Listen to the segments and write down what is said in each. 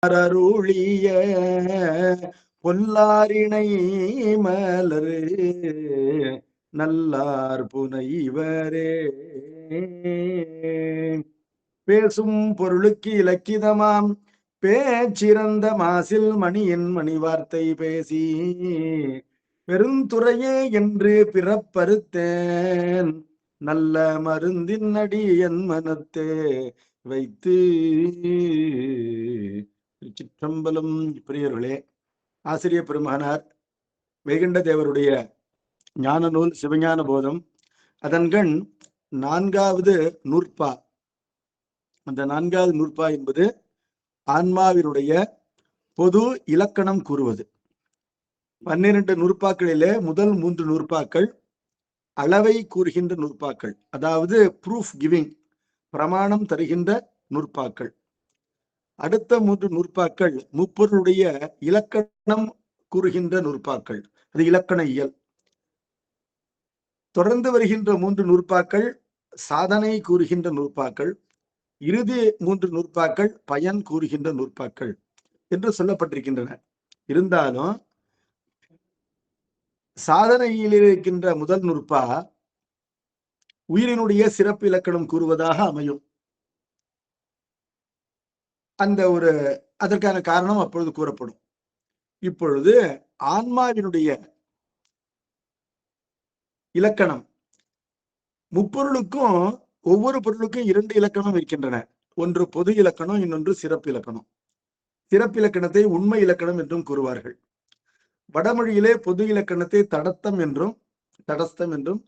அருளிய பொல்லாரினை மலரு நல்லார் புனைவரே. பேசும் பொருளுக்கு இலக்கிதமாம் பேச்சிறந்த மாசில் மணியின் மணி வார்த்தை பேசி பெருந்துறையே என்று பிறப்பறுத்தேன் நல்ல மருந்தின் அடி என் மனத்தே வைத்து. திருச்சிற்றம்பலம். பிரியர்களே, ஆசிரிய பெருமகனார் வைகுண்ட தேவருடைய ஞான நூல் சிவஞான போதம், அதன்கண் 4வது நூற்பா. அந்த 4வது நூற்பா என்பது ஆன்மாவினுடைய பொது இலக்கணம் கூறுவது. 12 நூற்பாக்களிலே முதல் 3 நூற்பாக்கள் அளவை கூறுகின்ற நூற்பாக்கள், அதாவது ப்ரூஃப் கிவிங், பிரமாணம் தருகின்ற நூற்பாக்கள். அடுத்த 3 நூற்பாக்கள் முப்பொருளுடைய இலக்கணம் கூறுகின்ற நூற்பாக்கள், அது இலக்கண இயல். தொடர்ந்து வருகின்ற 3 நூற்பாக்கள் சாதனை கூறுகின்ற நூற்பாக்கள். இறுதி 3 நூற்பாக்கள் பயன் கூறுகின்ற நூற்பாக்கள் என்று சொல்லப்பட்டிருக்கின்றன. இருந்தாலும் சாதனையில் இருக்கின்ற முதல் நூற்பா உயிரினுடைய சிறப்பு இலக்கணம் கூறுவதாக அமையும். அந்த அதற்கான காரணம் அப்பொழுது கூறப்படும். இப்பொழுது ஆன்மாவினுடைய இலக்கணம், முப்பொருளுக்கும் ஒவ்வொரு பொருளுக்கும் 2 இலக்கணம் இருக்கின்றன. ஒன்று பொது இலக்கணம், இன்னொன்று சிறப்பு இலக்கணம். சிறப்பு இலக்கணத்தை உண்மை இலக்கணம் என்றும் கூறுவார்கள். வடமொழியிலே பொது இலக்கணத்தை தடத்தம் என்றும் தடஸ்தம் என்றும்,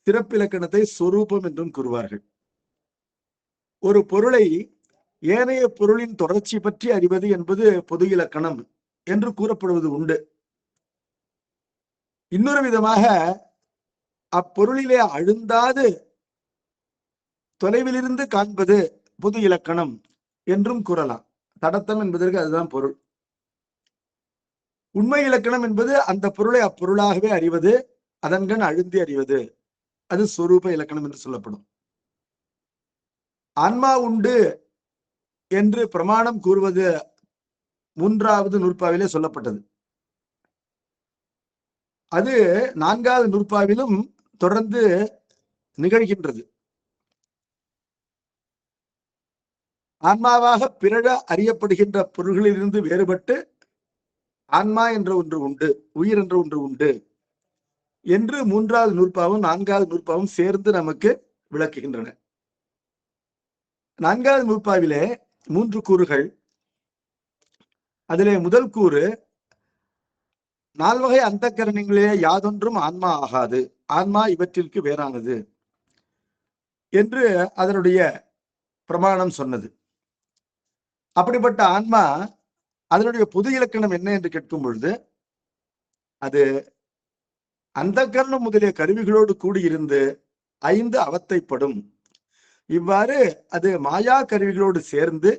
சிறப்பு இலக்கணத்தை சொரூபம் என்றும் கூறுவார்கள். ஒரு பொருளை ஏனைய பொருளின் தொடர்ச்சி பற்றி அறிவது என்பது பொது இலக்கணம் என்று கூறப்படுவது உண்டு. இன்னொரு விதமாக அப்பொருளிலே அழுந்தாது தொலைவிலிருந்து காண்பது பொது இலக்கணம் என்றும் கூறலாம். தடத்தம் என்பதற்கு அதுதான் பொருள். உண்மை இலக்கணம் என்பது அந்த பொருளை அப்பொருளாகவே அறிவது, அதன்கண் அழுந்தி அறிவது, அது சொரூப இலக்கணம் என்று சொல்லப்படும். ஆன்மா உண்டு என்று பிரமாணம் கூறுவது 3வது நூற்பாவிலே சொல்லப்பட்டது. அது 4வது நூற்பாவிலும் தொடர்ந்து நிகழ்கின்றது. ஆன்மாவாக பிறழ அறியப்படுகின்ற பொருள்களிலிருந்து வேறுபட்டு ஆன்மா என்ற ஒன்று உண்டு, உயிர் என்ற ஒன்று உண்டு என்று 3வது நூற்பாவும் 4வது நூற்பாவும் சேர்ந்து நமக்கு விளக்குகின்றன. 4வது நூற்பாவிலே 3 கூறுகள். அதிலே முதல் கூறு, 4 வகை அந்த கரணங்களிலே யாதொன்றும் ஆன்மா ஆகாது, ஆன்மா இவற்றிற்கு வேறானது என்று அதனுடைய பிரமாணம் சொன்னது. அப்படிப்பட்ட ஆன்மா அதனுடைய பொது இலக்கணம் என்ன என்று கேட்கும் பொழுது, அது அந்த கரணம் முதலிய கருவிகளோடு கூடியிருந்து 5 அவத்தைப்படும். இவ்வாறு அது மாயா கருவிகளோடு சேர்ந்து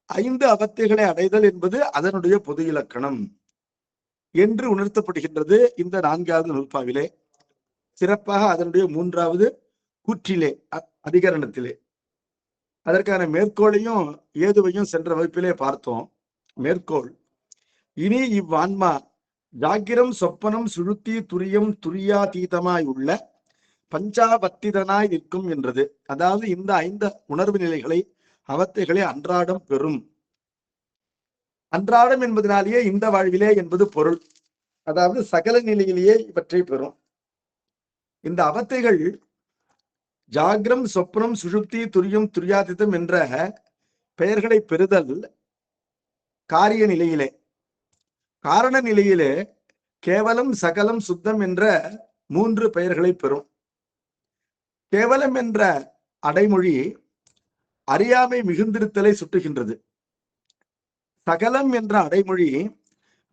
5 அவத்தைகளை அடைதல் என்பது அதனுடைய பொது இலக்கணம் என்று உணர்த்தப்படுகின்றது இந்த 4வது நூற்பாவிலே. சிறப்பாக அதனுடைய 3வது கூற்றிலே, அதிகரணத்திலே. அதற்கான மேற்கோளையும் ஏதுவையும் சென்ற வகுப்பிலே பார்த்தோம். மேற்கோள், இனி இவ்வான்மா ஜாக்கிரம் சொப்பனம் சுழுத்தி துரியம் துரியாதீதமாய் உள்ள பஞ்சாவத்திதனாய் நிற்கும் என்றது. அதாவது இந்த 5 உணர்வு நிலைகளை, அவத்தைகளை அன்றாடம் பெறும். அன்றாடம் என்பதனாலேயே இந்த வாழ்விலே என்பது பொருள். அதாவது சகல நிலையிலேயே இவற்றை பெறும். இந்த அவத்தைகள் ஜாகிரம் சொப்னம் சுழுப்தி துரியம் துரியாதிதம் என்ற பெயர்களை பெறுதல் காரிய நிலையிலே. காரண நிலையிலே கேவலம் சகலம் சுத்தம் என்ற 3 பெயர்களை பெறும். கேவலம் என்ற அடைமொழி அறியாமை மிகுந்திருத்தலை சுட்டுகின்றது. சகலம் என்ற அடைமொழி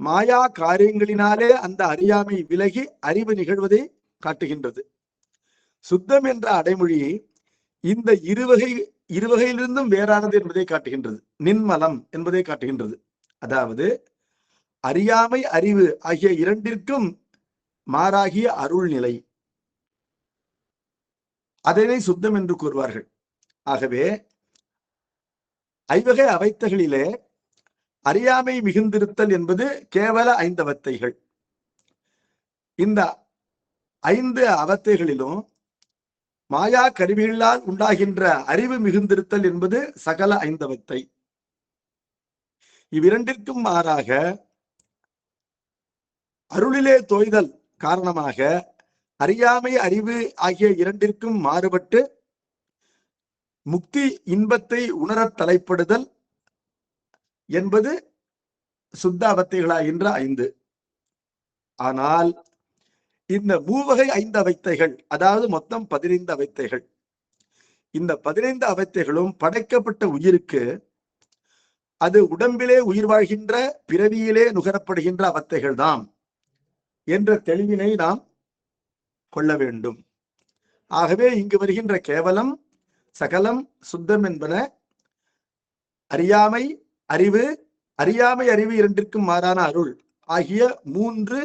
மாயா காரியங்களினாலே அந்த அறியாமை விலகி அறிவு நிகழ்வதை காட்டுகின்றது. சுத்தம் என்ற அடைமொழி இந்த இருவகையிலிருந்தும் வேறானது என்பதை காட்டுகின்றது. நின்மலம் என்பதை காட்டுகின்றது. அதாவது அறியாமை, அறிவு ஆகிய இரண்டிற்கும் மாறாகிய அருள் நிலை, அதனை சுத்தம் என்று கூறுவார்கள். ஆகவே ஐவகை அவைத்தைகளிலே அறியாமை மிகுந்திருத்தல் என்பது கேவல 5 அவத்தைகள். இந்த 5 அவத்தைகளிலும் மாயா கருவிகளால் உண்டாகின்ற அறிவு மிகுந்திருத்தல் என்பது சகல 5 அவத்தை. இவ்விரண்டிற்கும் மாறாக அருளிலே தோய்தல் காரணமாக அறியாமை அறிவு ஆகிய இரண்டிற்கும் மாறுபட்டு முக்தி இன்பத்தை உணரத் தலைப்படுதல் என்பது சுத்த அவத்தைகளாகின்ற 5. ஆனால் இந்த மூவகை 5 அவத்தைகள், அதாவது மொத்தம் 15 அவத்தைகள், இந்த 15 அவத்தைகளும் படைக்கப்பட்ட உயிருக்கு அது உடம்பிலே உயிர் வாழ்கின்ற பிறவியிலே நுகரப்படுகின்ற அவத்தைகள் தான் என்ற தெளிவினை நாம் கொள்ள வேண்டும். ஆகவே இங்கு வருகின்ற கேவலம், சகலம், சுத்தம் என்பன அறியாமை அறிவு, அறியாமை அறிவு இரண்டிற்கும் மாறான அருள் ஆகிய 3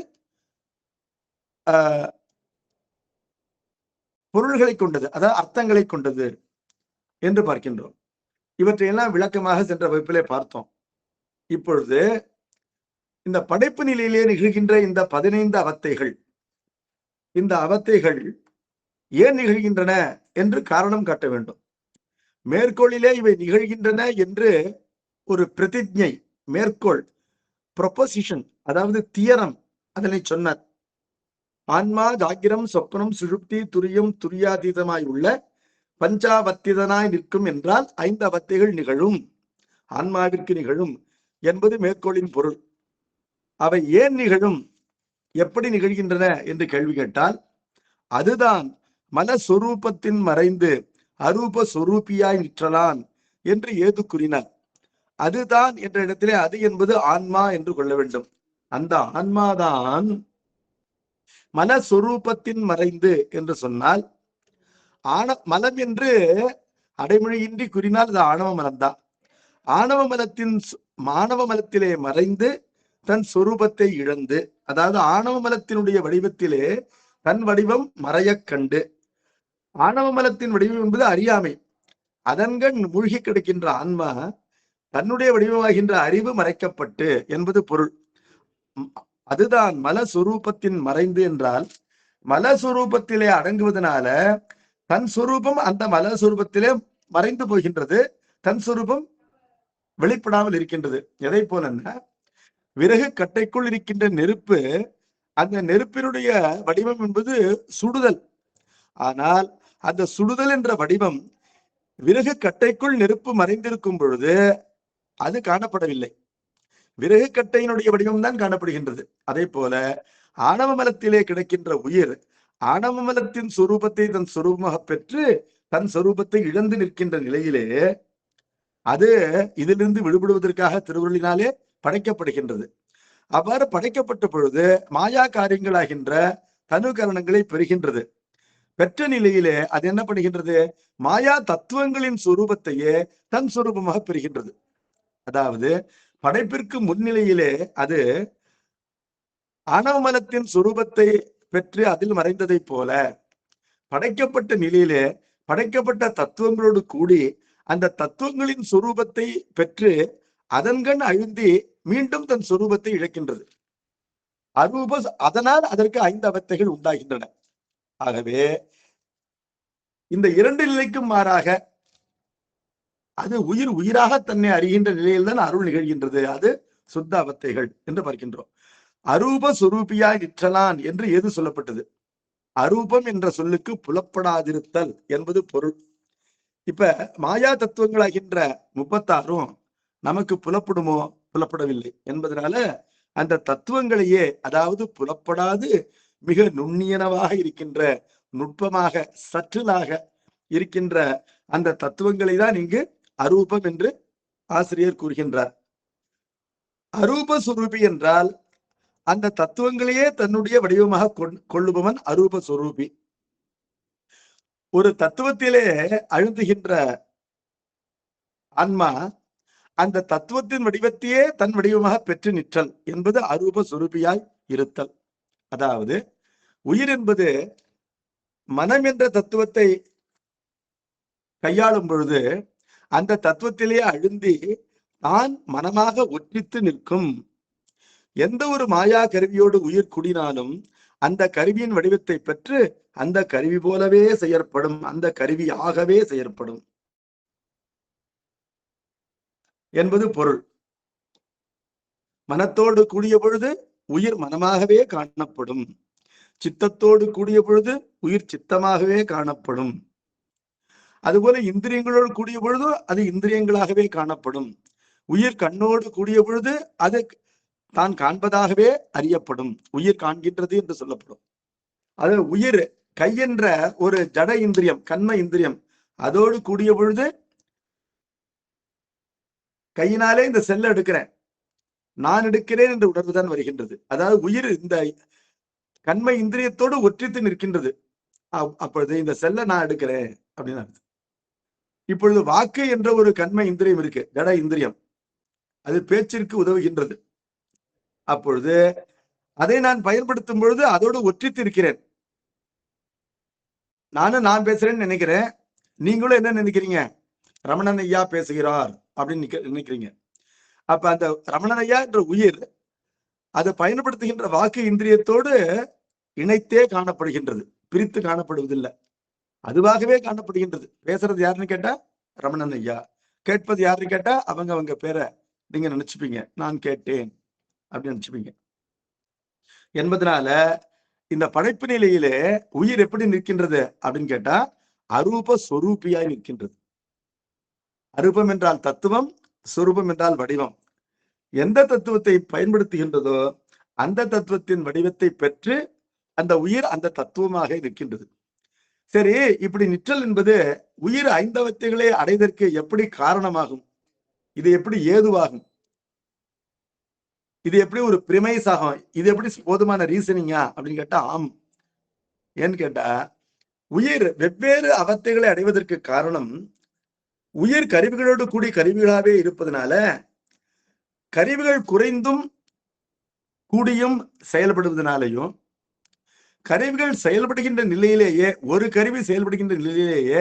பொருள்களை கொண்டது, அதாவது அர்த்தங்களை கொண்டது என்று பார்க்கின்றோம். இவற்றையெல்லாம் விளக்கமாக சென்ற வகுப்பிலே பார்த்தோம். இப்பொழுது இந்த படைப்பு நிலையிலே நிகழ்கின்ற இந்த 15 அவத்தைகள், இந்த அவத்தைகள் ஏன் நிகழ்கின்றன என்று காரணம் காட்ட வேண்டும். மேற்கோளிலே இவை நிகழ்கின்றன என்று ஒரு பிரதிஜை, மேற்கோள், ப்ரொபோசிஷன், அதாவது தியரம் அதனை சொன்னார். ஆன்மா ஜாகிரம் சொப்பனம் சுழுப்தி துரியம் துரியாதீதமாய் உள்ள பஞ்சாவத்திதனாய் நிற்கும் என்றால் 5 அவத்தைகள் நிகழும், ஆன்மாவிற்கு நிகழும் என்பது மேற்கோளின் பொருள். அவை ஏன் நிகழும், எப்படி நிகழ்கின்றன என்று கேள்வி கேட்டால், அதுதான் மனஸ்வரூபத்தின் மறைந்து அரூப சொரூபியாய் நிற்றலான் என்று ஏது கூறினார். அதுதான் என்ற இடத்திலே அது என்பது ஆன்மா என்று கொள்ள வேண்டும். அந்த ஆன்மாதான் மனஸ்வரூபத்தின் மறைந்து என்று சொன்னால், மலம் என்று அடைமொழியின்றி கூறினால் அது ஆணவ மலம்தான். ஆணவ மலத்திலே மறைந்து தன் சொரூபத்தை இழந்து, அதாவது ஆணவ மலத்தினுடைய வடிவத்திலே தன் வடிவம் மறைய கண்டு, ஆணவ மலத்தின் வடிவம் என்பது அறியாமை, அதன்கண் மூழ்கி கிடக்கின்ற ஆன்மா தன்னுடைய வடிவமாகின்ற அறிவு மறைக்கப்பட்டு என்பது பொருள். அதுதான் மலஸ்வரூபத்தின் மறைந்து என்றால், மலஸ்வரூபத்திலே அடங்குவதனால தன் சொரூபம் அந்த மலஸ்வரூபத்திலே மறைந்து போகின்றது, தன் சொரூபம் வெளிப்படாமல் இருக்கின்றது. எதை போலன்னா, விறகு கட்டைக்குள் இருக்கின்ற நெருப்பு, அந்த நெருப்பினுடைய வடிவம் என்பது சுடுதல். ஆனால் அந்த சுடுதல் என்ற வடிவம் விறகு கட்டைக்குள் நெருப்பு மறைந்திருக்கும் பொழுது அது காணப்படவில்லை, விறகு கட்டையினுடைய வடிவம் தான் காணப்படுகின்றது. அதே போல ஆணவ மலத்திலே கிடக்கின்ற உயிர் ஆணவ மலத்தின் சொரூபத்தை தன் சொரூபமாக பெற்று தன் சொரூபத்தை இழந்து நிற்கின்ற நிலையிலே அது இதிலிருந்து விடுபடுவதற்காக திருவருளினாலே படைக்கப்படுகின்றது. அவ்வாறு படைக்கப்பட்ட பொழுது மாயா காரியங்களாகின்ற தனு கரணங்களை பெறுகின்றது. பெற்ற நிலையிலே அது என்ன பண்ணுகின்றது, மாயா தத்துவங்களின் சொரூபத்தையே தன் சொரூபமாக பெறுகின்றது. அதாவது படைப்பிற்கு முன்னிலையிலே அது ஆணவமலத்தின் சொரூபத்தை பெற்று அதில் மறைந்ததை போல, படைக்கப்பட்ட நிலையிலே படைக்கப்பட்ட தத்துவங்களோடு கூடி அந்த தத்துவங்களின் சொரூபத்தை பெற்று அதன்கண் அழுந்தி மீண்டும் தன் சொரூபத்தை இழக்கின்றது. அரூப, அதனால் அதற்கு 5 அவத்தைகள் உண்டாகின்றன. ஆகவே இந்த 2 நிலைக்கும் மாறாக அது உயிர் உயிராக தன்னை அறிகின்ற நிலையில்தான் அருள் நிகழ்கின்றது. அது சுத்த அவத்தைகள் என்று பார்க்கின்றோம். அரூப சொரூபியாய் நிற்றலான் என்று ஏது சொல்லப்பட்டது. அரூபம் என்ற சொல்லுக்கு புலப்படாதிருத்தல் என்பது பொருள். இப்ப மாயா தத்துவங்களாகின்ற 36 நமக்கு புலப்படுமோ, புலப்படவில்லை என்பதனால அந்த தத்துவங்களையே, அதாவது புலப்படாது மிக நுண்ணியனவாக இருக்கின்ற, நுட்பமாக சற்றிலாக இருக்கின்ற அந்த தத்துவங்களை தான் இங்கு அரூபம் என்று ஆசிரியர் கூறுகின்றார். அரூப சுரூபி என்றால் அந்த தத்துவங்களையே தன்னுடைய வடிவமாக கொள்ளுபவன் அரூப சுரூபி. ஒரு தத்துவத்திலே அழுந்துகின்ற ஆன்மா அந்த தத்துவத்தின் வடிவத்தையே தன் வடிவமாக பெற்று நிற்றல் என்பது அரூப சுரூபியாய் இருத்தல். அதாவது உயிர் என்பது மனம் என்ற தத்துவத்தை கையாளும் பொழுது அந்த தத்துவத்திலே அழுந்தி தான் மனமாக ஒற்றித்து நிற்கும். எந்த ஒரு மாயா கருவியோடு உயிர் குடினாலும் அந்த கருவியின் வடிவத்தை பெற்று அந்த கருவி போலவே செயற்படும், அந்த கருவியாகவே செயற்படும் என்பது பொருள். மனத்தோடு கூடிய பொழுது உயிர் மனமாகவே காணப்படும், சித்தத்தோடு கூடிய பொழுது உயிர் சித்தமாகவே காணப்படும். அதுபோல இந்திரியங்களோடு கூடிய பொழுது அது இந்திரியங்களாகவே காணப்படும். உயிர் கண்ணோடு கூடிய பொழுது அது தான் காண்பதாகவே அறியப்படும், உயிர் காண்கின்றது என்று சொல்லப்படும். அது உயிர் கை என்ற ஒரு ஜட இந்திரியம், கண்ம இந்திரியம், அதோடு கூடிய பொழுது கையினாலே இந்த செல்ல எடுக்கிறேன், நான் எடுக்கிறேன் என்ற உணர்வு தான் வருகின்றது. அதாவது உயிர் இந்த கண்ம இந்திரியத்தோடு ஒற்றித்து நிற்கின்றது. அப்பொழுது இந்த செல்ல நான் எடுக்கிறேன் அப்படின்னு அர்த்தம். இப்பொழுது வாக்கு என்ற ஒரு கண்ம இந்திரியம் இருக்கு, ஜட இந்திரியம், அது பேச்சிற்கு உதவுகின்றது. அப்பொழுது அதை நான் பயன்படுத்தும் பொழுது அதோடு ஒற்றித்து இருக்கிறேன். நான் பேசுறேன்னு நினைக்கிறேன், நீங்களும் என்ன நினைக்கிறீங்க, ரமணன் ஐயா பேசுகிறார் அப்படின்னு நினைக்கிறீங்க. அப்ப அந்த ரமணன் ஐயா என்ற உயிர் அதை பயன்படுத்துகின்ற வாக்கு இந்திரியத்தோடு இணைத்தே காணப்படுகின்றது, பிரித்து காணப்படுவதில்லை, அதுவாகவே காணப்படுகின்றது. பேசுறது யாருன்னு கேட்டா ரமணன் ஐயா, கேட்பது யாருன்னு கேட்டா அவங்க பேரை நீங்க நினைச்சுப்பீங்க, நான் கேட்டேன் அப்படின்னு நினைச்சுப்பீங்க. என்பதனால இந்த படைப்பு நிலையிலே உயிர் எப்படி நிற்கின்றது அப்படின்னு கேட்டா அரூப சொரூபியாய் நிற்கின்றது. அரூபம் என்றால் தத்துவம், சொரூபம் என்றால் வடிவம். எந்த தத்துவத்தை பயன்படுத்துகின்றதோ அந்த தத்துவத்தின் வடிவத்தை பெற்று அந்த உயிர் அந்த தத்துவமாக நிற்கின்றது. சரி, இப்படி நிற்றல் என்பது உயிர் ஐந்தவத்தைகளை அடைவதற்கு எப்படி காரணமாகும், இது எப்படி ஏதுவாகும், இது எப்படி ஒரு பிரிமைஸ் ஆகும், இது எப்படி போதுமான ரீசனிங்கா அப்படின்னு கேட்டா ஆம். ஏன்னு கேட்டா உயிர் வெவ்வேறு அவத்தைகளை அடைவதற்கு காரணம் உயிர் கருவிகளோடு கூடி கருவிகளாகவே இருப்பதனால கருவிகள் குறைந்தும் கூடியும் செயல்படுவதனாலையும், கருவிகள் செயல்படுகின்ற நிலையிலேயே, ஒரு கருவி செயல்படுகின்ற நிலையிலேயே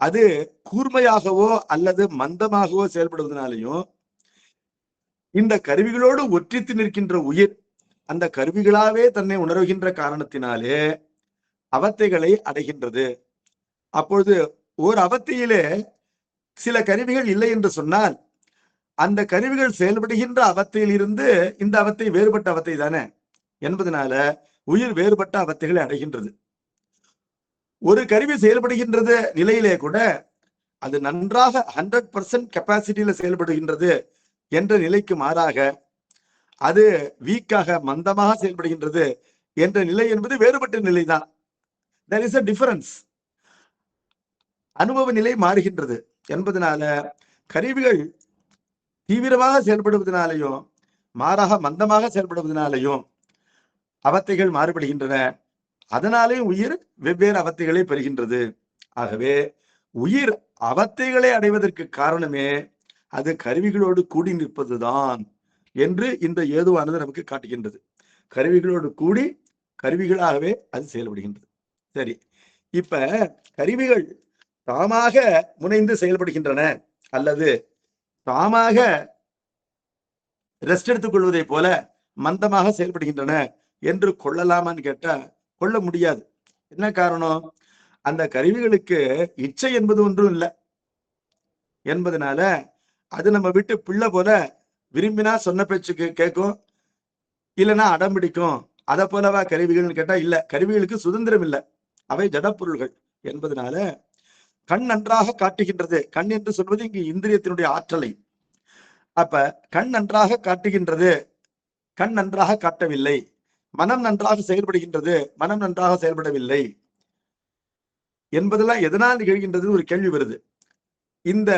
அது கூர்மையாகவோ அல்லது மந்தமாகவோ செயல்படுவதனாலையும் இந்த கருவிகளோடு ஒற்றித்து நிற்கின்ற உயிர் அந்த கருவிகளாவே தன்னை உணர்கின்ற காரணத்தினாலே அவத்தைகளை அடைகின்றது. அப்பொழுது ஓர் அவத்தையிலே சில கருவிகள் இல்லை என்று சொன்னால் அந்த கருவிகள் செயல்படுகின்ற அவத்தையில் இருந்து இந்த அவத்தை வேறுபட்ட அவத்தை தானே என்பதனால உயிர் வேறுபட்ட அவத்தைகளை அடைகின்றது. ஒரு கருவி செயல்படுகின்றது நிலையிலே கூட அது நன்றாக 100% கெப்பாசிட்டியில செயல்படுகின்றது என்ற நிலைக்கு மாறாக அது வீக்காக மந்தமாக செயல்படுகின்றது என்ற நிலை என்பது வேறுபட்ட நிலைதான். there is a difference. அனுபவ நிலை மாறுகின்றது என்பதனால கருவிகள் தீவிரமாக செயல்படுவதனாலையும் மாறாக மந்தமாக செயல்படுவதனாலையும் அவத்தைகள் மாறுபடுகின்றன. அதனாலே உயிர் வெவ்வேறு அவத்தைகளை பெறுகின்றது. ஆகவே உயிர் அவத்தைகளை அடைவதற்கு காரணமே அது கருவிகளோடு கூடி நிற்பதுதான் என்று இந்த ஏதுவானது நமக்கு காட்டுகின்றது. கருவிகளோடு கூடி கருவிகளாகவே அது செயல்படுகின்றது. சரி, இப்ப கருவிகள் தாமாக முனைந்து செயல்படுகின்றன அல்லது தாமாக ரெஸ்ட் எடுத்துக் கொள்வதை போல மந்தமாக செயல்படுகின்றன என்று கொள்ளலாமான்னு கேட்டா கொள்ள முடியாது. என்ன காரணம், அந்த கருவிகளுக்கு இச்சை என்பது ஒன்றும் இல்லை என்பதனால அது நம்ம விட்டு பிள்ளை போல விரும்பினா சொன்ன பேச்சுக்கு கேட்கும், இல்லைன்னா அடம் பிடிக்கும். அதை போலவா கருவிகள்னு கேட்டா இல்ல, கருவிகளுக்கு சுதந்திரம் இல்லை, அவை ஜடப்பொருள்கள் என்பதனால கண் நன்றாக காட்டுகின்றது. கண் என்று சொல்வது இங்கு இந்திரியத்தினுடைய ஆற்றலை. அப்ப கண் நன்றாக காட்டுகின்றது, கண் நன்றாக காட்டவில்லை. மனம் நன்றாக செயல்படுகின்றது, மனம் நன்றாக செயல்படவில்லை என்பதெல்லாம் எதனால் நிகழ்கின்றது ஒரு கேள்வி வருது. இந்த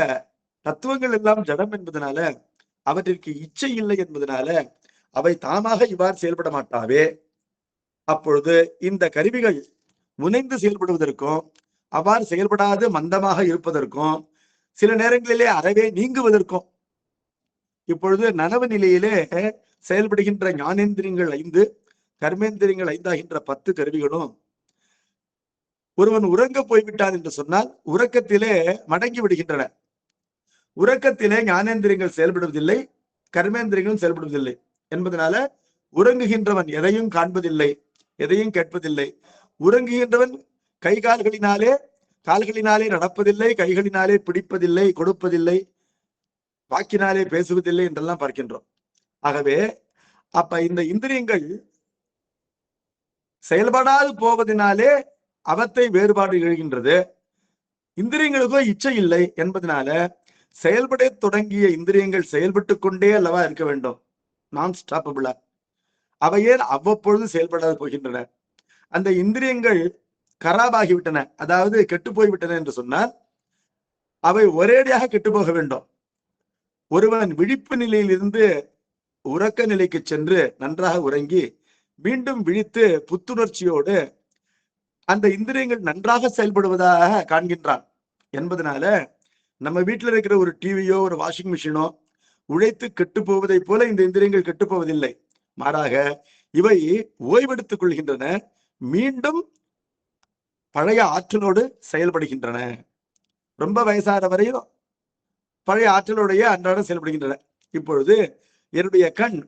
தத்துவங்கள் எல்லாம் ஜடம் என்பதனால அவற்றிற்கு இச்சை இல்லை என்பதனால அவை தாமாக இவ்வாறு செயல்பட மாட்டாவே. அப்பொழுது இந்த கருவிகள் முனைந்து செயல்படுவதற்கும் அவ்வாறு செயல்படாது மந்தமாக இருப்பதற்கும் சில நேரங்களிலே அறவே நீங்குவதற்கும், இப்பொழுது நனவு நிலையிலே செயல்படுகின்ற ஞானேந்திரியங்கள் 5, கர்மேந்திரியங்கள் 5 ஆகின்ற 10 கருவிகளும் ஒருவன் உறங்க போய்விட்டான் என்று சொன்னால் உறக்கத்திலே மடங்கி விடுகின்றன. உறக்கத்திலே ஞானேந்திரியங்கள் செயல்படுவதில்லை, கர்மேந்திரியங்களும் செயல்படுவதில்லை என்பதனால உறங்குகின்றவன் எதையும் காண்பதில்லை, எதையும் கேட்பதில்லை. உறங்குகின்றவன் கை கால்களினாலே நடப்பதில்லை, கைகளினாலே பிடிப்பதில்லை, கொடுப்பதில்லை, வாக்கினாலே பேசுவதில்லை என்றெல்லாம் பார்க்கின்றோம். ஆகவே அப்ப இந்த இந்திரியங்கள் செயல்படாது போவதனாலே அவத்தை வேறுபாடு எழுகின்றது. இந்திரியங்களுக்கோ இச்சை இல்லை என்பதனால செயல்பட தொடங்கிய இந்திரியங்கள் செயல்பட்டு கொண்டே அல்லவா இருக்க வேண்டும், நான் ஸ்டாப்பபிளா. அவையே அவ்வப்பொழுது செயல்படாது போகின்றன. அந்த இந்திரியங்கள் கராபாகிவிட்டன, அதாவது கெட்டு போய்விட்டன என்று சொன்னால் அவை ஒரேடியாக கெட்டு போக வேண்டும். ஒருவன் விழிப்பு நிலையில் இருந்து உறக்க நிலைக்கு சென்று நன்றாக உறங்கி மீண்டும் விழித்து புத்துணர்ச்சியோடு அந்த இந்திரியங்கள் நன்றாக செயல்படுவதாக காண்கின்றான் என்பதனால நம்ம வீட்டில் இருக்கிற ஒரு டிவியோ ஒரு வாஷிங் மிஷினோ உழைத்து கெட்டு போவதை போல இந்த இந்திரியங்கள் கெட்டு போவதில்லை. மாறாக இவை ஓய்வெடுத்துக் கொள்கின்றன, மீண்டும் பழைய ஆற்றலோடு செயல்படுகின்றன. ரொம்ப வயசான வரையும் பழைய ஆற்றலோடைய அன்றாடம் செயல்படுகின்றன. இப்பொழுது என்னுடைய கண்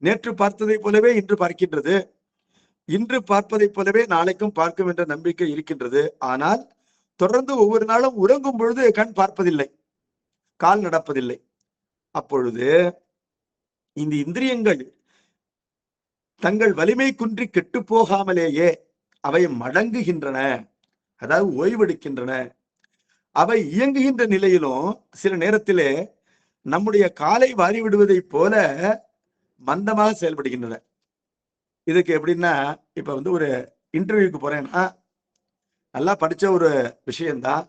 நேற்று பார்த்ததை போலவே இன்று பார்க்கின்றது, இன்று பார்ப்பதை போலவே நாளைக்கும் பார்க்கும் என்ற நம்பிக்கை இருக்கின்றது. ஆனால் தொடர்ந்து ஒவ்வொரு நாளும் உறங்கும் பொழுது கண் பார்ப்பதில்லை, கால் நடப்பதில்லை. அப்பொழுது இந்த இந்திரியங்கள் தங்கள் வலிமை குன்றி கெட்டு போகாமலேயே அவை மடங்குகின்றன, அதாவது ஓய்வெடுக்கின்றன. அவை இயங்குகின்ற நிலையிலும் சில நேரத்திலே நம்முடைய காலை வாரி விடுவதை போல மந்தமாக செயல்படுகின்றன. இதுக்கு எப்படின்னா, இப்ப ஒரு இன்டர்வியூக்கு போறேன்னா, நல்லா படிச்ச ஒரு விஷயம்தான்.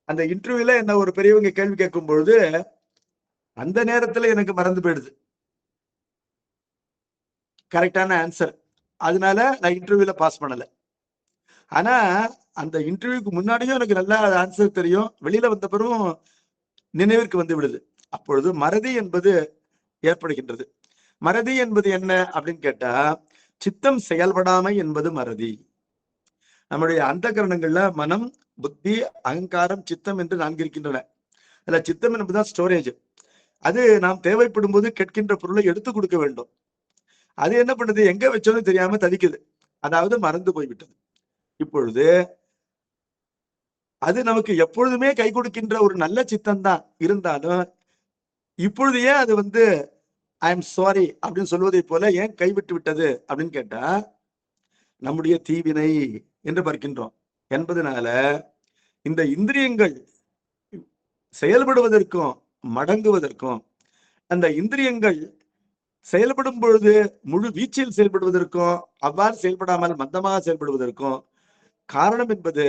அந்த இன்டர்வியூல என்ன ஒரு பெரியவங்க கேள்வி கேட்கும் பொழுது அந்த நேரத்துல எனக்கு மறந்து போயிடுது கரெக்டான ஆன்சர். அதனால நான் இன்டர்வியூல பாஸ் பண்ணல. ஆனா அந்த இன்டர்வியூக்கு முன்னாடியும் எனக்கு நல்லா ஆன்சர் தெரியும், வெளியில வந்த பிறகும் நினைவிற்கு வந்து விடுது. அப்பொழுது மறதி என்பது ஏற்படுகின்றது. மறதி என்பது என்ன அப்படின்னு கேட்டா, சித்தம் செயல்படாமை என்பது மறதி. நம்முடைய அந்த கரணங்கள்ல மனம், புத்தி, அகங்காரம், சித்தம் என்று 4 இருக்கின்றன. அதுல சித்தம் என்பதுதான் ஸ்டோரேஜ். அது நாம் தேவைப்படும் போது கேட்கின்ற பொருளை எடுத்து கொடுக்க வேண்டும். அது என்ன பண்ணுது, எங்க வச்சோன்னு தெரியாம தவிக்குது, அதாவது மறந்து போய்விட்டது. இப்பொழுது அது நமக்கு எப்பொழுதுமே கை கொடுக்கின்ற ஒரு நல்ல சித்தம் தான் இருந்தாலும், இப்பொழுது ஏன் அது ஐ எம் சாரி அப்படின்னு சொல்வதை போல ஏன் கைவிட்டு விட்டது அப்படின்னு கேட்டா, நம்முடைய தீவினை என்று பார்க்கின்றோம் என்பதனால இந்த இந்திரியங்கள் செயல்படுவதற்கும் மடங்குவதற்கும், அந்த இந்திரியங்கள் செயல்படும் பொழுது முழு வீச்சில் செயல்படுவதற்கும் அவ்வாறு செயல்படாமல் மந்தமாக செயல்படுவதற்கும் காரணம் என்பது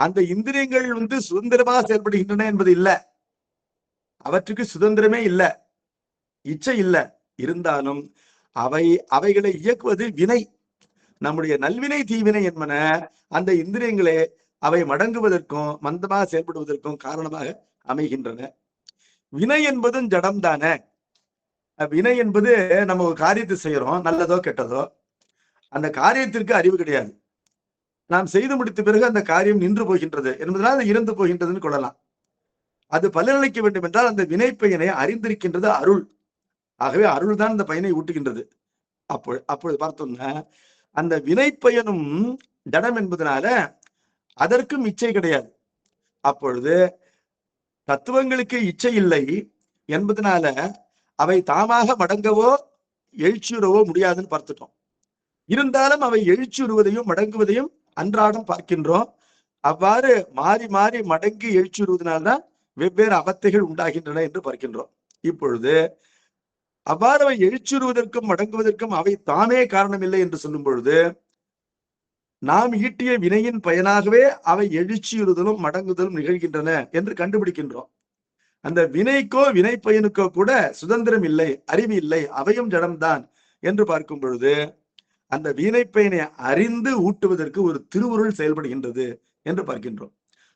அந்த இந்திரியங்கள் சுதந்திரமாக செயல்படுகின்றன என்பது இல்ல. அவற்றுக்கு சுதந்திரமே இல்லை, இச்சை இல்லை. இருந்தாலும் அவைகளை இயக்குவது வினை. நம்முடைய நல்வினை தீவினை என்பன அந்த இந்திரியங்களே அவை மடங்குவதற்கும் மந்தமாக செயல்படுவதற்கும் காரணமாக அமைகின்றன. வினை என்பதும் ஜடம் தானே. வினை என்பது நம்ம ஒரு காரியத்தை செய்யறோம், நல்லதோ கெட்டதோ, அந்த காரியத்திற்கு அறிவு கிடையாது. நாம் செய்து முடித்த பிறகு அந்த காரியம் நின்று போகின்றது என்பதனால் அது இறந்து போகின்றதுன்னு கொள்ளலாம். அது பலனளிக்க வேண்டும் என்றால் அந்த வினை பயனை அறிந்திருக்கின்றது அருள். ஆகவே அருள் தான் அந்த பயனை ஊட்டுகின்றது. அப்பொழுது பார்த்தோம்னா அந்த வினை பயனும் ஜடம் என்பதனால அதற்கும் இச்சை கிடையாது. அப்பொழுது தத்துவங்களுக்கு இச்சை இல்லை என்பதனால அவை தாமாக மடங்கவோ எழுச்சியுறவோ முடியாதுன்னு பார்த்துட்டோம். இருந்தாலும் அவை எழுச்சியுறுவதையும் மடங்குவதையும் அன்றாடம் பார்க்கின்றோம். அவ்வாறு மாறி மாறி மடங்கி எழுச்சியுறுவதனால்தான் வெவ்வேறு அவத்தைகள் உண்டாகின்றன என்று பார்க்கின்றோம். இப்பொழுது அவ்வாறு அவை எழுச்சியுறுவதற்கும் மடங்குவதற்கும் அவை தாமே காரணம் இல்லை என்று சொல்லும் பொழுது, நாம் ஈட்டிய வினையின் பயனாகவே அவை எழுச்சியுறுதலும் மடங்குதலும் நிகழ்கின்றன என்று கண்டுபிடிக்கின்றோம். அந்த வினைக்கோ வினை பயனுக்கோ கூட சுதந்திரம் இல்லை, அறிவு இல்லை, அவையும் ஜடம்தான் என்று பார்க்கும் பொழுது அந்த வினை பயனை அறிந்து ஊட்டுவதற்கு ஒரு திருவுருள் செயல்படுகின்றது என்று பார்க்கின்றோம்.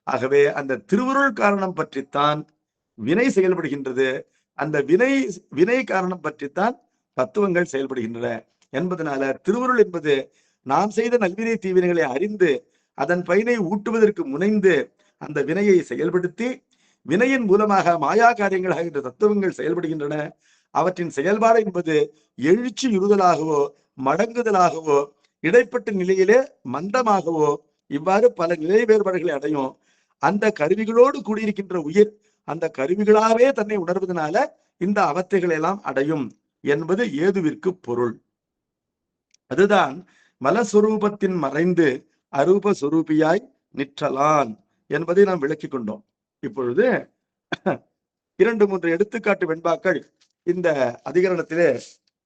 ஆகவே அந்த திருவுருள் காரணம் பற்றித்தான் வினை செயல்படுகின்றது. அந்த வினை காரணம் பற்றித்தான் தத்துவங்கள் செயல்படுகின்றன என்பதனால திருவுருள் என்பது நாம் செய்த நல்வினை தீவினைகளை அறிந்து அதன் பயனை ஊட்டுவதற்கு முனைந்து அந்த வினையை செயல்படுத்தி வினையின் மூலமாக மாயா காரியங்களாக இந்த தத்துவங்கள் செயல்படுகின்றன. அவற்றின் செயல்பாடு என்பது எழுச்சி உறுதலாகவோ மடங்குதலாகவோ இடைப்பட்ட நிலையிலே மந்தமாகவோ இவ்வாறு பல நிலை வேறுபாடுகளை அடையும். அந்த கருவிகளோடு கூடியிருக்கின்ற உயிர் அந்த கருவிகளாகவே தன்னை உணர்வதனால இந்த அவத்தைகள் எல்லாம் அடையும் என்பது ஏதுவிற்கு பொருள். அதுதான் மலஸ்வரூபத்தின் மறைந்து அரூப சொரூபியாய் நிற்றலான் என்பதை நாம் விளக்கி கொண்டோம். இப்பொழுது 2-3 எடுத்துக்காட்டு வெண்பாக்கள் இந்த அதிகரணத்திலே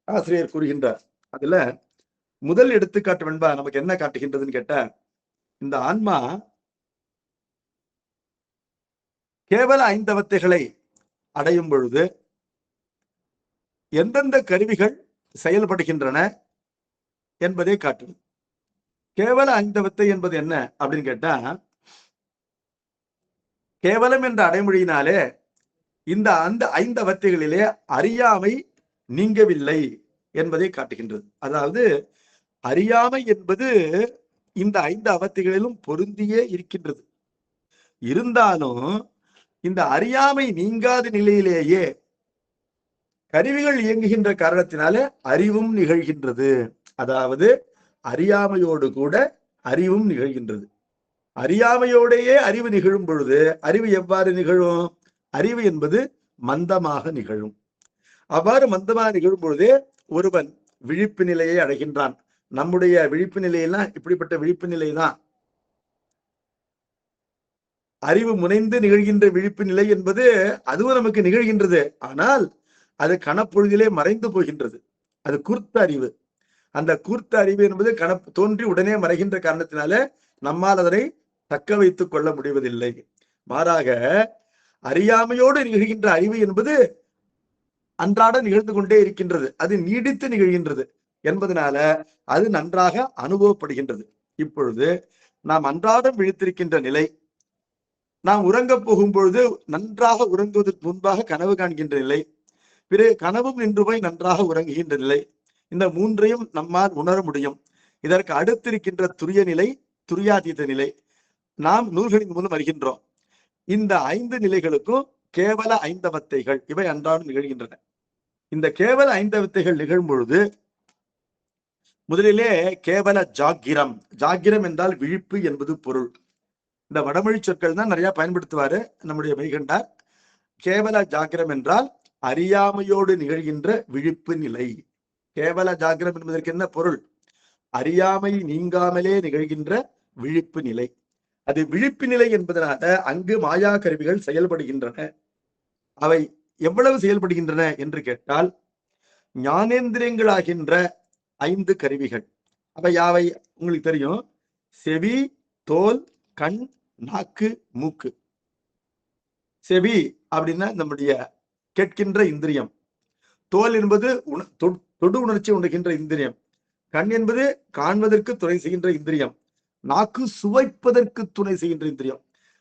ஆசிரியர் கூறுகின்றார். அதுல முதல் எடுத்துக்காட்டு வெண்பா நமக்கு என்ன காட்டுகின்றதுன்னு கேட்டா, இந்த ஆன்மா கேவல ஐந்தவத்தைகளை அடையும் பொழுது எந்தெந்த கருவிகள் செயல்படுகின்றன என்பதை காட்டும். கேவல ஐந்தவத்தை என்பது என்ன அப்படின்னு கேட்டா, கேவலம் என்ற அடைமொழியினாலே இந்த அந்த ஐந்தவத்தைகளிலே அறியாமை நீங்கவில்லை என்பதை காட்டுகின்றது. அதாவது அறியாமை என்பது இந்த 5 அவத்தைகளிலும் பொருந்தியே இருக்கின்றது. இருந்தாலும் இந்த அறியாமை நீங்காத நிலையிலேயே கருவிகள் இயங்குகின்ற காரணத்தினாலே அறிவும் நிகழ்கின்றது. அதாவது அறியாமையோடு கூட அறிவும் நிகழ்கின்றது. அறியாமையோடையே அறிவு நிகழும் பொழுது அறிவு எவ்வாறு நிகழும்? அறிவு என்பது மந்தமாக நிகழும். அவ்வாறு மந்தமாக நிகழும் பொழுதே ஒருவன் விழிப்பு நிலையை அடைகின்றான். நம்முடைய விழிப்பு நிலையெல்லாம் இப்படிப்பட்ட விழிப்பு நிலைதான். அறிவு முனைந்து நிகழ்கின்ற விழிப்பு நிலை என்பது அதுவும் நமக்கு நிகழ்கின்றது. ஆனால் அது கணப்பொழுதிலே மறைந்து போகின்றது. அது கூர்த்த அறிவு. அந்த கூர்த்த அறிவு என்பது தோன்றி உடனே மறைகின்ற காரணத்தினால நம்மால் அதனை தக்க வைத்துக் கொள்ள முடிவதில்லை. மாறாக அறியாமையோடு நிகழ்கின்ற அறிவு என்பது அன்றாட நிகழ்ந்து கொண்டே இருக்கின்றது. அது நீடித்து நிகழ்கின்றது என்பதனால அது நன்றாக அனுபவப்படுகின்றது. இப்பொழுது நாம் அன்றாடம் விழித்திருக்கின்ற நிலை, நாம் உறங்கப் போகும் பொழுது நன்றாக உறங்குவதற்கு முன்பாக கனவு காண்கின்ற நிலை, பிறகு கனவும் நின்று போய் நன்றாக உறங்குகின்ற நிலை, இந்த 3ஐயும் நம்மால் உணர முடியும். இதற்கு அடுத்திருக்கின்ற துரிய நிலை, துரியாதீத நிலை நாம் நூல்களின் மூலம் அறிகின்றோம். இந்த 5 நிலைகளுக்கும் கேவல ஐந்தவத்தைகள் இவை அன்றாடம் நிகழ்கின்றன. இந்த கேவல ஐந்தவத்தைகள் நிகழும் பொழுது முதலிலே கேவல ஜாக்கிரம். ஜாக்கிரம் என்றால் விழிப்பு என்பது பொருள். இந்த வடமொழி சொற்கள் தான் நிறைய பயன்படுத்துவாரு நம்முடைய மெய்கண்டார். கேவல ஜாக்கிரம் என்றால் அறியாமையோடு நிகழ்கின்ற விழிப்பு நிலை. கேவல ஜாக்கிரம் என்பதற்கு என்ன பொருள்? அறியாமை நீங்காமலே நிகழ்கின்ற விழிப்பு நிலை. அது விழிப்பு நிலை என்பதனால அங்கு மாயா கருவிகள் செயல்படுகின்றன. அவை எவ்வளவு செயல்படுகின்றன என்று கேட்டால், ஞானேந்திரியங்களாகின்ற 5 கருவிகள். அவை யாவை உங்களுக்கு தெரியும். செவி, தோல், கண், நாக்கு, மூக்கு. செவி அப்படின்னா நம்முடைய கேட்கின்ற இந்திரியம். தோல் என்பது தொடு உணர்ச்சி உணர்கின்ற இந்திரியம். கண் என்பது காண்பதற்கு துணை செய்கின்ற இந்திரியம். நாக்கு சுவைப்பதற்கு துணை செய்கின்ற இந்திரியம்.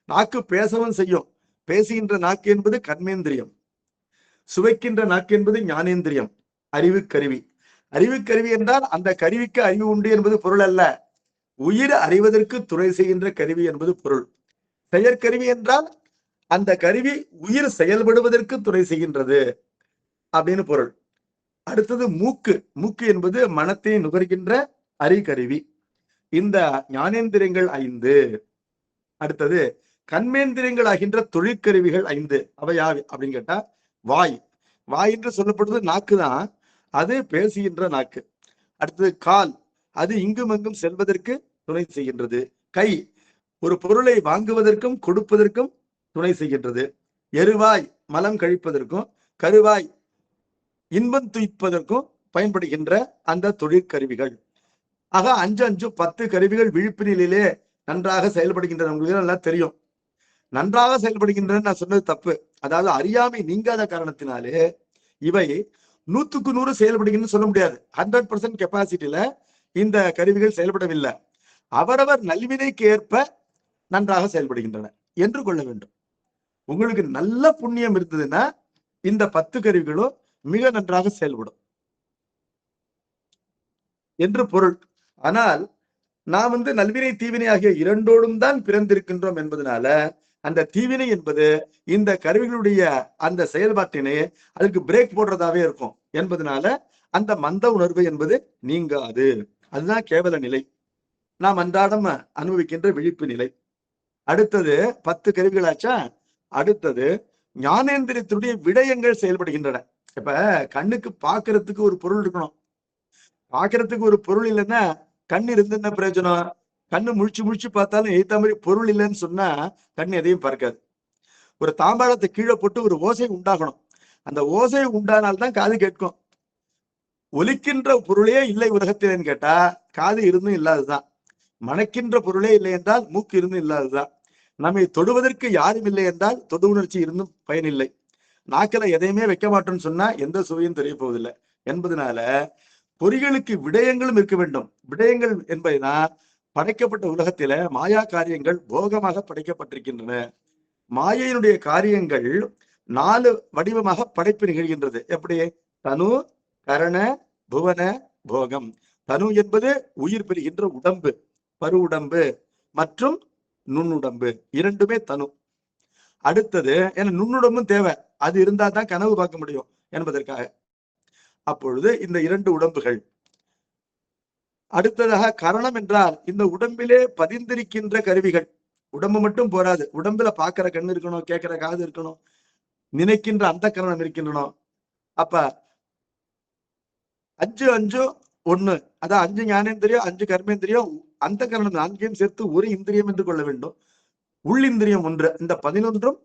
நாக்கு பேசவும் செய்யும். பேசுகின்ற நாக்கு என்பது கர்மேந்திரியம். சுவைக்கின்ற நாக்கு என்பது ஞானேந்திரியம், அறிவு கருவி. அறிவு கருவி என்றால் அந்த கருவிக்கு அறிவு உண்டு என்பது பொருள் அல்ல. உயிர் அறிவதற்கு துணை செய்கின்ற கருவி என்பது பொருள். செயற்கருவி என்றால் அந்த கருவி உயிர் செயல்படுவதற்கு துணை செய்கின்றது அப்படின்னு பொருள். அடுத்தது மூக்கு. மூக்கு என்பது மனத்தை நுகர்கின்ற அறிகருவி. இந்த ஞானேந்திரியங்கள் 5. அடுத்தது கண்மேந்திரியங்கள் ஆகின்ற தொழிற்கருவிகள் 5. அவை யாவை அப்படின்னு கேட்டா, வாய். வாய் என்று சொல்லப்படுவது நாக்கு தான். அது பேசுகின்ற நாக்கு. அடுத்தது கால். அது இங்கும் அங்கும் செல்வதற்கு துணை செய்கின்றது. கை ஒரு பொருளை வாங்குவதற்கும் கொடுப்பதற்கும் துணை செய்கின்றது. எருவாய் மலம் கழிப்பதற்கும், கருவாய் இன்பம் துய்ப்பதற்கும் பயன்படுகின்ற அந்த தொழிற்கருவிகள். ஆக 5 10 கருவிகள் விழிப்பு நிலையிலே நன்றாக செயல்படுகின்றன. உங்களுக்கு நல்லா தெரியும். நன்றாக செயல்படுகின்றன நான் சொன்னது தப்பு. அதாவது அறியாமை நீங்காத காரணத்தினாலே இவை 100க்கு 100 செயல்படுகின்றன சொல்ல முடியாது. 100% கெப்பாசிட்டியில இந்த கருவிகள் செயல்படவில்லை. அவரவர் நல்வினைக்கு ஏற்ப நன்றாக செயல்படுகின்றன என்று கொள்ள வேண்டும். உங்களுக்கு நல்ல புண்ணியம் இருந்ததுன்னா இந்த 10 கருவிகளும் மிக நன்றாக செயல்படும் என்று பொருள். ஆனால் நாம் நல்வினை தீவினை ஆகிய இரண்டோடும் தான் பிறந்திருக்கின்றோம் என்பதனால அந்த தீவினை என்பது இந்த கருவிகளுடைய அந்த செயல்பாட்டினை அதுக்கு பிரேக் போடுறதாவே இருக்கும் என்பதனால அந்த மந்த உணர்வு என்பது நீங்காது. அதுதான் கேவல நிலை, நாம் அன்றாடம் அனுபவிக்கின்ற விழிப்பு நிலை. அடுத்தது 10 கருவிகளாச்சா, அடுத்தது ஞானேந்திரியத்துடைய விடயங்கள் செயல்படுகின்றன. இப்ப கண்ணுக்கு பாக்குறதுக்கு ஒரு பொருள் இருக்கணும். பாக்குறதுக்கு ஒரு பொருள் இல்லைன்னா கண் இருந்து என்ன பிரயோஜனம்? கண்ணு முழிச்சு முழிச்சு பார்த்தாலும் எய்த்த மாதிரி பொருள் இல்லைன்னு சொன்னா கண் எதையும் பார்க்காது. ஒரு தாம்பாளத்தை கீழே போட்டு ஒரு ஓசை உண்டாகணும். அந்த ஓசை உண்டானால்தான் காது கேட்கும். ஒலிக்கின்ற பொருளே இல்லை உலகத்திலேன்னு கேட்டா காது இருந்தும் இல்லாததுதான். மணக்கின்ற பொருளே இல்லை என்றால் மூக்கு இருந்தும் இல்லாததுதான். நம்மை தொடுவதற்கு யாரும் இல்லை என்றால் தொடு உணர்ச்சி இருந்தும் பயனில்லை. நாக்கில எதையுமே வைக்க மாட்டோம்னு சொன்னா எந்த சுவையும் தெரிய போவதில்லை என்பதனால பொறிகளுக்கு விடயங்களும் இருக்க வேண்டும். விடயங்கள் என்பதுதான் படைக்கப்பட்ட உலகத்தில மாயா காரியங்கள் போகமாக படைக்கப்பட்டிருக்கின்றன. மாயையினுடைய காரியங்கள் 4 வடிவமாக படைப்பு நிகழ்கின்றது. எப்படி? தனு, கரண, புவன, போகம். தனு என்பது உயிர் பெறுகின்ற உடம்பு, பரு உடம்பு மற்றும் நுண்ணுடம்பு, இரண்டுமே தனு. அடுத்தது ஏன்னா நுண்ணுடம்பும் தேவை, அது இருந்தா தான் கனவு பார்க்க முடியும் என்பதற்காக. அப்பொழுது இந்த 2 உடம்புகள். அடுத்ததாக கரணம் என்றால் இந்த உடம்பிலே பதிந்திருக்கின்ற கருவிகள். உடம்பு மட்டும் போராது, உடம்புல பாக்குற கண்ணு இருக்கணும், கேட்கிற காது இருக்கணும், நினைக்கின்ற அந்த கரணம் இருக்கின்றனும். அப்ப 5 5 1, அதான் 5 ஞானேந்திரியம், 5 கர்மேந்திரியம், அந்த கரணம் 4ஐயும் சேர்த்து ஒரு இந்திரியம் என்று கொள்ள வேண்டும். உள்ளிந்திரியம் 1. இந்த 11ம்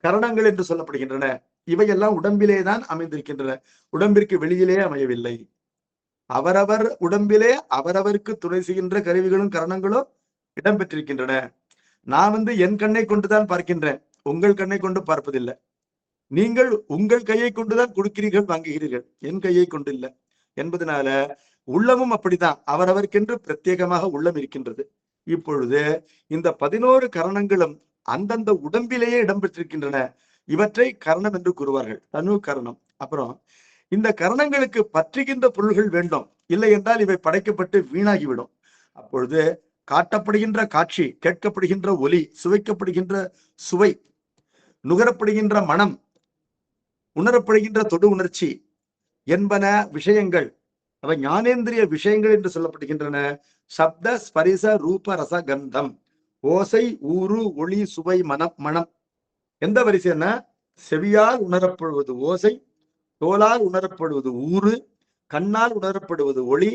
கரணங்கள் என்று சொல்லப்படுகின்றன. இவையெல்லாம் உடம்பிலேதான் அமைந்திருக்கின்றன, உடம்பிற்கு வெளியிலே அமையவில்லை. அவரவர் உடம்பிலே அவரவருக்கு துணை செய்கின்ற கருவிகளும் கரணங்களும் இடம்பெற்றிருக்கின்றன. நான் என் கண்ணை கொண்டுதான் பார்க்கின்றேன், உங்கள் கண்ணை கொண்டு பார்ப்பதில்லை. நீங்கள் உங்கள் கையை கொண்டுதான் கொடுக்கிறீர்கள், வாங்குகிறீர்கள், என் கையை கொண்டு இல்லை என்பதனால உள்ளமும் அப்படித்தான், அவரவருக்கென்று பிரத்யேகமாக உள்ளம் இருக்கின்றது. இப்பொழுது இந்த 11 கரணங்களும் அந்தந்த உடம்பிலேயே இடம்பெற்றிருக்கின்றன. இவற்றை கரணம் என்று கூறுவார்கள், தனு கரணம். அப்புறம் இந்த கரணங்களுக்கு பற்றுகின்ற பொருள்கள் வேண்டும், இல்லை என்றால் இவை படைக்கப்பட்டு வீணாகிவிடும். அப்பொழுது காட்டப்படுகின்ற காட்சி, கேட்கப்படுகின்ற ஒலி, சுவைக்கப்படுகின்ற சுவை, நுகரப்படுகின்ற மனம், உணரப்படுகின்ற தொடு உணர்ச்சி என்பன விஷயங்கள். அவை ஞானேந்திரிய விஷயங்கள் என்று சொல்லப்படுகின்றன. சப்த, ஸ்பரிச, ரூப, ரச, கந்தம். ஓசை, ஊறு, ஒளி, சுவை, மனம். மனம் எந்த வரிசைன்னா, செவியால் உணரப்படுவது ஓசை, தோலால் உணரப்படுவது ஊறு, கண்ணால் உணரப்படுவது ஒளி,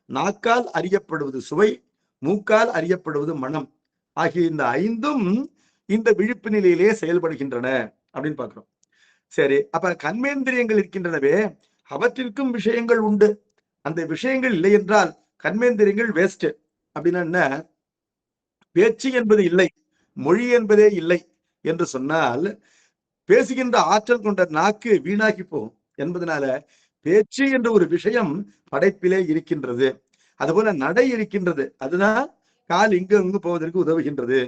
நாக்கால் அறியப்படுவது சுவை, மூக்கால் அறியப்படுவது மனம் ஆகிய இந்த 5ம் இந்த விழிப்பு நிலையிலே செயல்படுகின்றன அப்படின்னு பார்க்கிறோம். சரி, அப்ப கர்மேந்திரியங்கள் இருக்கின்றனவே, அவற்றிற்கும் விஷயங்கள் உண்டு. அந்த விஷயங்கள் இல்லை என்றால் கர்மேந்திரியங்கள் வேஸ்ட். அப்படின்னா என்ன? பேச்சு என்பது இல்லை, மொழி என்பதே இல்லை என்று சொன்னால் பேசுகின்ற ஆற்றல் கொண்ட நாக்கு வீணாகி போகும் என்பதனால பேச்சு என்ற ஒரு விஷயம் படைப்பிலே இருக்கின்றது. அதுபோல நடை இருக்கின்றது, அதுதான் கால் இங்கு அங்கு போவதற்கு உதவுகின்றது.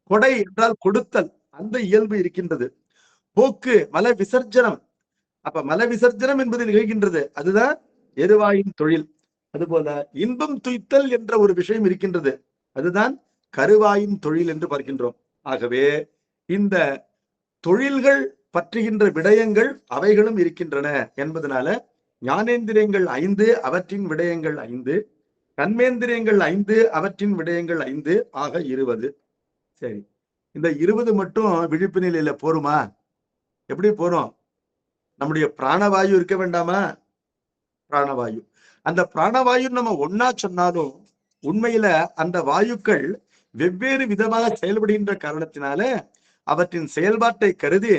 கொடை என்றால் கொடுத்தல், அந்த இயல்பு இருக்கின்றது. போக்கு, மல விசர்ஜனம், அப்ப மல விசர்ஜனம் என்பது நிகழ்கின்றது, அதுதான் எருவாயின் தொழில். அதுபோல இன்பம் துய்த்தல் என்ற ஒரு விஷயம் இருக்கின்றது, அதுதான் கருவாயின் தொழில் என்று பார்க்கின்றோம். ஆகவே இந்த தொழில்கள் பற்றுகின்ற விடயங்கள் அவைகளும் இருக்கின்றன என்பதனால ஞானேந்திரியங்கள் 5, அவற்றின் விடயங்கள் 5, கர்மேந்திரியங்கள் 5, அவற்றின் விடயங்கள் 5 ஆக 20. சரி, இந்த 20 மட்டும் விழிப்பு நிலையில போருமா? எப்படி போறோம்? நம்முடைய பிராணவாயு இருக்க வேண்டாமா? பிராணவாயு, அந்த பிராணவாயு நம்ம ஒன்னா சொன்னாலும் உண்மையில அந்த வாயுக்கள் வெவ்வேறு விதமாக செயல்படுகின்ற காரணத்தினால அவற்றின் செயல்பாட்டை கருதி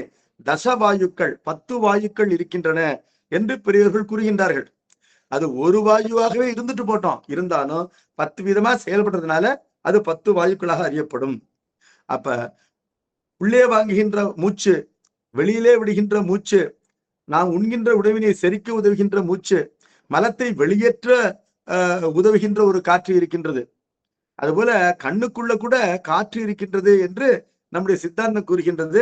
தசவாயுக்கள், 10 வாயுக்கள் இருக்கின்றன என்று பெரியவர்கள் கூறுகின்றார்கள். அது ஒரு வாயுவாகவே இருந்துட்டு போட்டோம், இருந்தாலும் 10 விதமா செயல்படுறதுனால அது 10 வாயுக்களாக அறியப்படும். அப்ப உள்ளே வாங்குகின்ற மூச்சு, வெளியிலே விடுகின்ற மூச்சு, நாம் உண்கின்ற உணவினை செரிக்க உதவுகின்ற மூச்சு, மலத்தை வெளியேற்ற உதவுகின்ற ஒரு காற்று இருக்கின்றது. அதுபோல கண்ணுக்குள்ள கூட காற்று இருக்கின்றது என்று நம்முடைய சித்தாந்தம் கூறுகின்றது.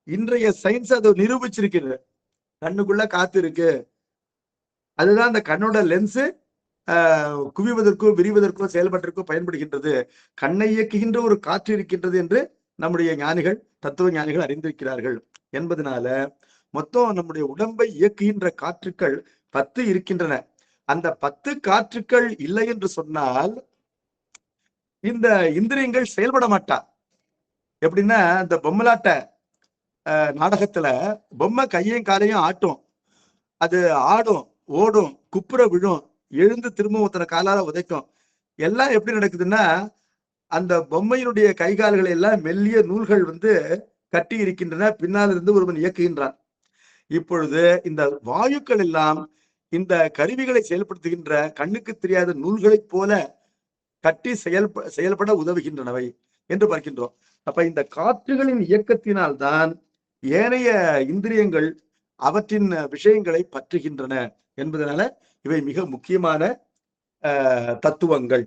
இன்றைய சயின்ஸ் அதை நிரூபிச்சிருக்கிறது. கண்ணுக்குள்ள காத்து இருக்கு, அதுதான் அந்த கண்ணோட லென்ஸ் குவிவதற்கோ விரிவதற்கோ செயல்பாட்டிற்கோ பயன்படுகின்றது. கண்ணை இயக்குகின்ற ஒரு காற்று இருக்கின்றது என்று நம்முடைய ஞானிகள், தத்துவ ஞானிகள் அறிந்திருக்கிறார்கள் என்பதனால மொத்தம் நம்முடைய உடம்பை இயக்குகின்ற காற்றுக்கள் 10 இருக்கின்றன. அந்த 10 காற்றுக்கள் இல்லை என்று சொன்னால் இந்த இந்திரியங்கள் செயல்பட மாட்டா. எப்படின்னா, இந்த பொம்மலாட்ட நாடகத்துல பொம்மை கையையும் காலையும் ஆட்டும், அது ஆடும், ஓடும், குப்புற விழும், எழுந்து திரும்ப ஒருத்தனை காலால உதைக்கும். எல்லாம் எப்படி நடக்குதுன்னா, அந்த பொம்மையினுடைய கை கால்களை எல்லாம் மெல்லிய நூல்கள் கட்டி இருக்கின்றன. பின்னால் இருந்து ஒருவன் இயக்குகின்றான். இப்பொழுது இந்த வாயுக்கள் எல்லாம் இந்த கருவிகளை செயல்படுத்துகின்ற கண்ணுக்கு தெரியாத நூல்களைப் போல கட்டி செயல்பட உதவுகின்றனவை என்று பார்க்கின்றோம். அப்ப இந்த காற்றுகளின் இயக்கத்தினால்தான் ஏனைய இந்திரியங்கள் அவற்றின் விஷயங்களை பற்றுகின்றன என்பதனால இவை மிக முக்கியமான தத்துவங்கள்.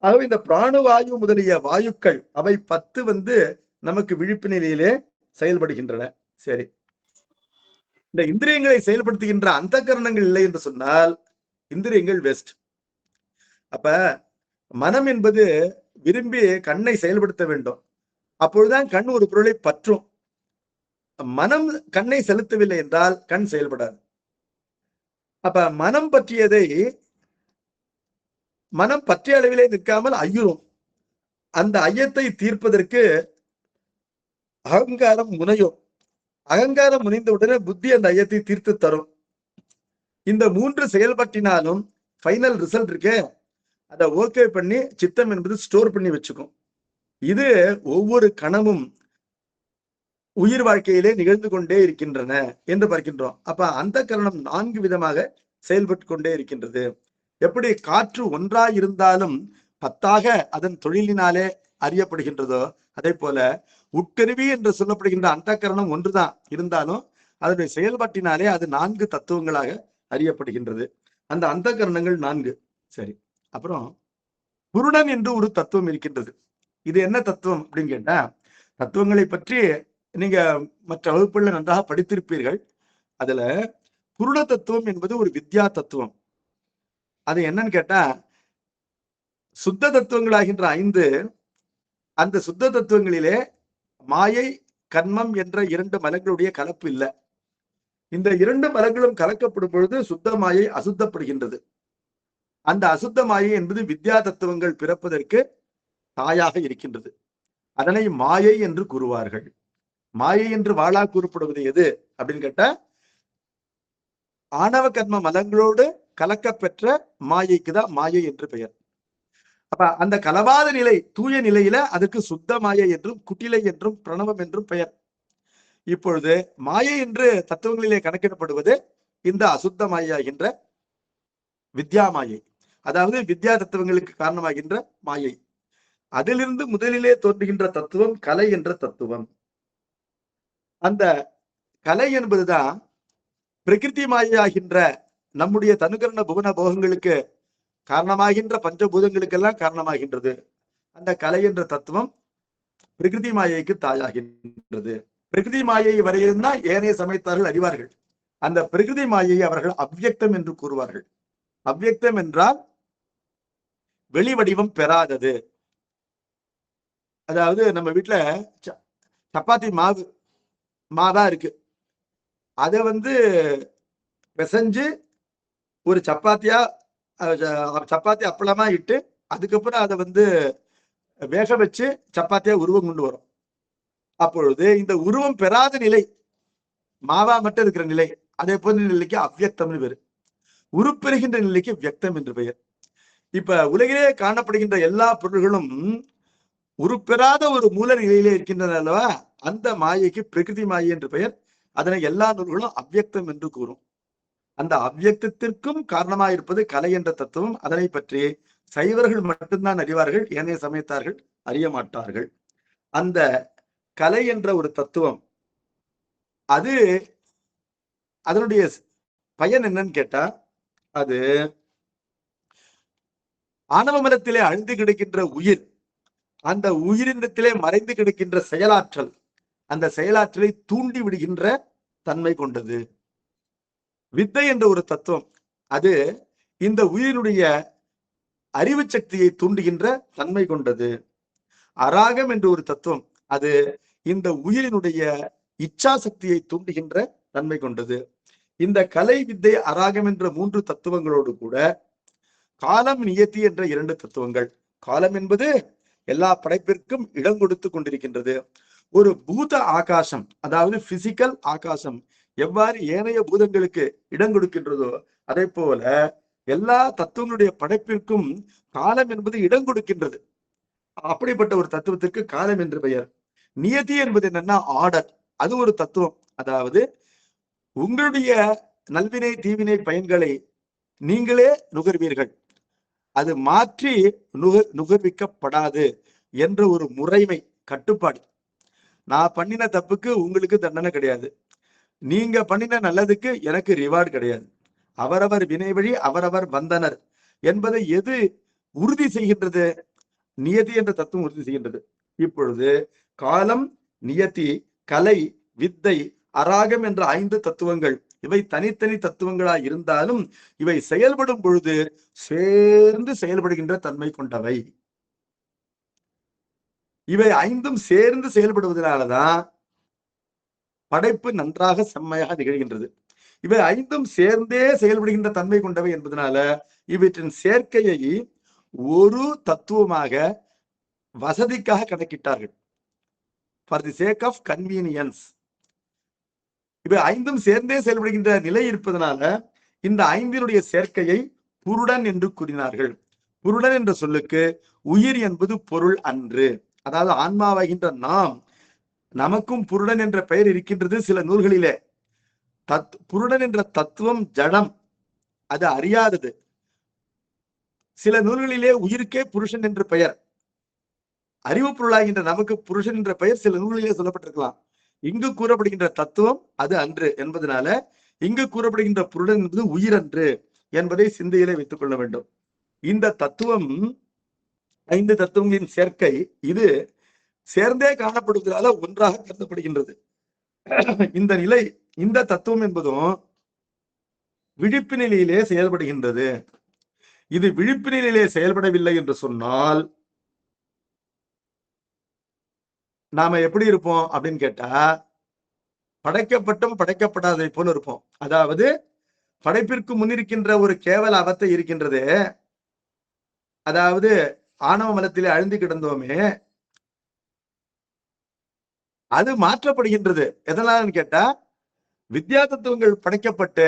ஆகவே இந்த பிராணவாயு முதலிய வாயுக்கள் அவை 10 நமக்கு விழிப்பு நிலையிலே செயல்படுகின்றன. சரி, இந்த இந்திரியங்களை செயல்படுத்துகின்ற அந்த கரணங்கள் இல்லை என்று சொன்னால் இந்திரியங்கள் வேஸ்ட். அப்ப மனம் என்பது விரும்பி கண்ணை செயல்படுத்த வேண்டும். அப்பொழுதுதான் கண் ஒரு பொருளை பற்றும். மனம் கண்ணை செலுத்தவில்லை என்றால் கண் செயல்படாது. அப்ப மனம் பற்றியதை மனம் பற்றிய அளவிலே நிற்காமல் ஐயுறும். அந்த ஐயத்தை தீர்ப்பதற்கு அகங்காரம் முனையும். அகங்காரம் முனைந்தவுடனே புத்தி அந்த ஐயத்தை தீர்த்து தரும். இந்த 3 செயல்பட்டினாலும் ஃபைனல் ரிசல்ட் இருக்கே, அதை ஓகே பண்ணி சித்தம் என்பது ஸ்டோர் பண்ணி வச்சுக்கும். இது ஒவ்வொரு கணமும் உயிர் வாழ்க்கையிலே நிகழ்ந்து கொண்டே இருக்கின்றன என்று பார்க்கின்றோம். அப்ப அந்த கரணம் 4 விதமாக செயல்பட்டு கொண்டே இருக்கின்றது. எப்படி காற்று ஒன்றாய் இருந்தாலும் 10ஆக அதன் தொழிலினாலே அறியப்படுகின்றதோ, அதே போல உட்கருவி என்று சொல்லப்படுகின்ற அந்த கரணம் ஒன்றுதான் இருந்தாலும் அதனுடைய செயல்பாட்டினாலே அது 4 தத்துவங்களாக அறியப்படுகின்றது. அந்த கரணங்கள் 4. சரி, அப்புறம் புருடன் என்று ஒரு தத்துவம் இருக்கின்றது. இது என்ன தத்துவம் அப்படின்னு கேட்டா, தத்துவங்களை பற்றி நீங்க மற்ற வகுப்புல நன்றாக படித்திருப்பீர்கள். அதுல புருட தத்துவம் என்பது ஒரு வித்யா தத்துவம். அது என்னன்னு கேட்டா, சுத்த தத்துவங்களாகின்ற 5, அந்த சுத்த தத்துவங்களிலே மாயை, கர்மம் என்ற 2 மலங்களுடைய கலப்பு இல்லை. இந்த 2 மலங்களும் கலக்கப்படும் பொழுது சுத்த மாயை அசுத்தப்படுகின்றது. அந்த அசுத்த மாயை என்பது வித்யா தத்துவங்கள் பிறப்பதற்கு தாயாக இருக்கின்றது. அதனை மாயை என்று கூறுவார்கள். மாயை என்று வாளா கூறப்படுவது எது அப்படின்னு கேட்டா, ஆணவ கர்ம மலங்களோடு கலக்க பெற்ற மாயைக்குதான் மாயை என்று பெயர். அப்ப அந்த கலவாத நிலை, தூய நிலையில அதுக்கு சுத்த மாயை என்றும் குட்டிலை என்றும் பிரணவம் என்றும் பெயர். இப்பொழுது மாயை என்று தத்துவங்களிலே கணக்கிடப்படுவது இந்த அசுத்த மாயாகின்ற வித்யா மாயை, அதாவது வித்யா தத்துவங்களுக்கு காரணமாகின்ற மாயை. அதிலிருந்து முதலிலே தோன்றுகின்ற தத்துவம் கலை என்ற தத்துவம். அந்த கலை என்பதுதான் பிரகிருதி மாயாகின்ற நம்முடைய தனுகரண புவன போகங்களுக்கு காரணமாகின்ற பஞ்சபூதங்களுக்கெல்லாம் காரணமாகின்றது. அந்த கலை என்ற தத்துவம் பிரகிருதி மாயைக்கு தாயாகின்றது. பிரகிருதி மாயை வரையில்தான் ஏனைய சமயத்தார்கள் அறிவார்கள். அந்த பிரகிருதி மாயை அவர்கள் அவ்வியக்தம் என்று கூறுவார்கள். அவ்வியக்தம் என்றால் வெளி வடிவம் பெறாதது. அதாவது நம்ம வீட்டுல சப்பாத்தி மாவா இருக்கு, அதை பிசைஞ்சு ஒரு சப்பாத்தி அப்பளமா இட்டு அதுக்கப்புறம் அதை வேக வச்சு சப்பாத்தியா உருவம் கொண்டு வரும். அப்பொழுது இந்த உருவம் பெறாத நிலை, மாவா மட்டும் இருக்கிற நிலை, அதே போன்ற நிலைக்கு அவ்வியக்தம்னு பேரு. உருப்பெறுகின்ற நிலைக்கு வியக்தம் என்று பெயர். இப்ப உலகிலே காணப்படுகின்ற எல்லா பொருள்களும் உருப்பெறாத ஒரு மூல நிலையிலே இருக்கின்றன அல்லவா, அந்த மாயைக்கு பிரகிருதி மாயை என்று பெயர். அதனை எல்லா நூல்களும் அவ்வியக்தம் என்று கூறும். அந்த அவ்வியக்தத்திற்கும் காரணமாயிருப்பது கலை என்ற தத்துவம். அதனை பற்றி சைவர்கள் மட்டும்தான் அறிவார்கள், ஏனைய சமயத்தார்கள் அறிய மாட்டார்கள். அந்த கலை என்ற ஒரு தத்துவம், அது அதனுடைய பயன் என்னன்னு கேட்டா, அது ஆணவ மனத்திலே அழிந்து கிடக்கின்ற உயிர், அந்த உயிரினத்திலே மறைந்து கிடக்கின்ற செயலாற்றல், அந்த செயலாற்றலை தூண்டி விடுகின்ற தன்மை கொண்டது. வித்தை என்ற ஒரு தத்துவம், அது இந்த உயிரினுடைய அறிவு சக்தியை தூண்டுகின்ற தன்மை கொண்டது. அராகம் என்ற ஒரு தத்துவம், அது இந்த உயிரினுடைய இச்சா சக்தியை தூண்டுகின்ற தன்மை கொண்டது. இந்த கலை, வித்தை, அராகம் என்ற 3 தத்துவங்களோடு கூட காலம், நியத்தி என்ற 2 தத்துவங்கள். காலம் என்பது எல்லா படைப்பிற்கும் இடம் கொடுத்து கொண்டிருக்கின்றது. ஒரு பூத ஆகாசம், அதாவது பிசிக்கல் ஆகாசம் எவ்வாறு ஏனைய பூதங்களுக்கு இடம் கொடுக்கின்றதோ அதே போல எல்லா தத்துவங்களுடைய படைப்பிற்கும் காலம் என்பது இடம் கொடுக்கின்றது. அப்படிப்பட்ட ஒரு தத்துவத்திற்கு காலம் என்று பெயர். நியதி என்பது என்னன்னா ஆர்டர். அது ஒரு தத்துவம். அதாவது உங்களுடைய நல்வினை தீவினை பயன்களை நீங்களே நுகர்வீர்கள், அது மாற்றி நுகர்விக்கப்படாது என்ற ஒரு முறைமை, கட்டுப்பாடு. நான் பண்ணின தப்புக்கு உங்களுக்கு தண்டனை கிடையாது, நீங்க பண்ணின நல்லதுக்கு எனக்கு ரிவார்டு கிடையாது. அவரவர் வினை வழி அவரவர் வந்தனர் என்பதை எது உறுதி செய்கின்றது? நியதி என்ற தத்துவம் உறுதி செய்கின்றது. இப்பொழுது காலம், நியதி, கலை, வித்தை, அராகம் என்ற 5 தத்துவங்கள் இவை தனித்தனி தத்துவங்களா இருந்தாலும் இவை செயல்படும் பொழுது சேர்ந்து செயல்படுகின்ற தன்மை கொண்டவை. இவை 5ம் சேர்ந்து செயல்படுவதனாலதான் படைப்பு நன்றாக செம்மையாக நிகழ்கின்றது. இவை 5ம் சேர்ந்தே செயல்படுகின்ற தன்மை கொண்டவை என்பதனால இவற்றின் சேர்க்கையை ஒரு தத்துவமாக வசதிக்காக கணக்கிட்டார்கள். For the sake of convenience. இவை 5ம் சேர்ந்தே செயல்படுகின்ற நிலை இருப்பதனால இந்த 5னுடைய சேர்க்கையை புருடன் என்று கூறினார்கள். புருடன் என்ற சொல்லுக்கு உயிர் என்பது பொருள் அன்று. அதாவது ஆன்மாவாகின்ற நாம், நமக்கும் புருடன் என்ற பெயர் இருக்கின்றது சில நூல்களிலே. புருடன் என்ற தத்துவம் ஜடம், அது அறியாதது. சில நூல்களிலே உயிருக்கே புருஷன் என்று பெயர். அறிவு பொருளாகின்ற நமக்கு புருஷன் என்ற பெயர் சில நூல்களிலே சொல்லப்பட்டிருக்கலாம். இங்கு கூறப்படுகின்ற தத்துவம் அது அன்று என்பதனால இங்கு கூறப்படுகின்ற புருடன் என்பது உயிர் அன்று என்பதை சிந்தையிலே வைத்துக் கொள்ள வேண்டும். இந்த தத்துவம் 5 தத்துவங்களின் சேர்க்கை இது சேர்ந்தே காணப்படுவதால ஒன்றாக கருதப்படுகின்றது. இந்த நிலை, இந்த தத்துவம் என்பதும் விழிப்பு நிலையிலே செயல்படுகின்றது. இது விழிப்பு நிலையிலே செயல்படவில்லை என்று சொன்னால் நாம எப்படி இருப்போம் அப்படின்னு கேட்டா, படைக்கப்பட்டும் படைக்கப்படாததை போல இருப்போம். அதாவது படைப்பிற்கு முன்னிருக்கின்ற ஒரு கேவல அவத்தை இருக்கின்றது. அதாவது ஆணவ மலத்திலே அழுந்தி கிடந்தோமே, அது மாற்றப்படுகின்றது. எதனாலன்னு கேட்டா, வித்யா தத்துவங்கள் படைக்கப்பட்டு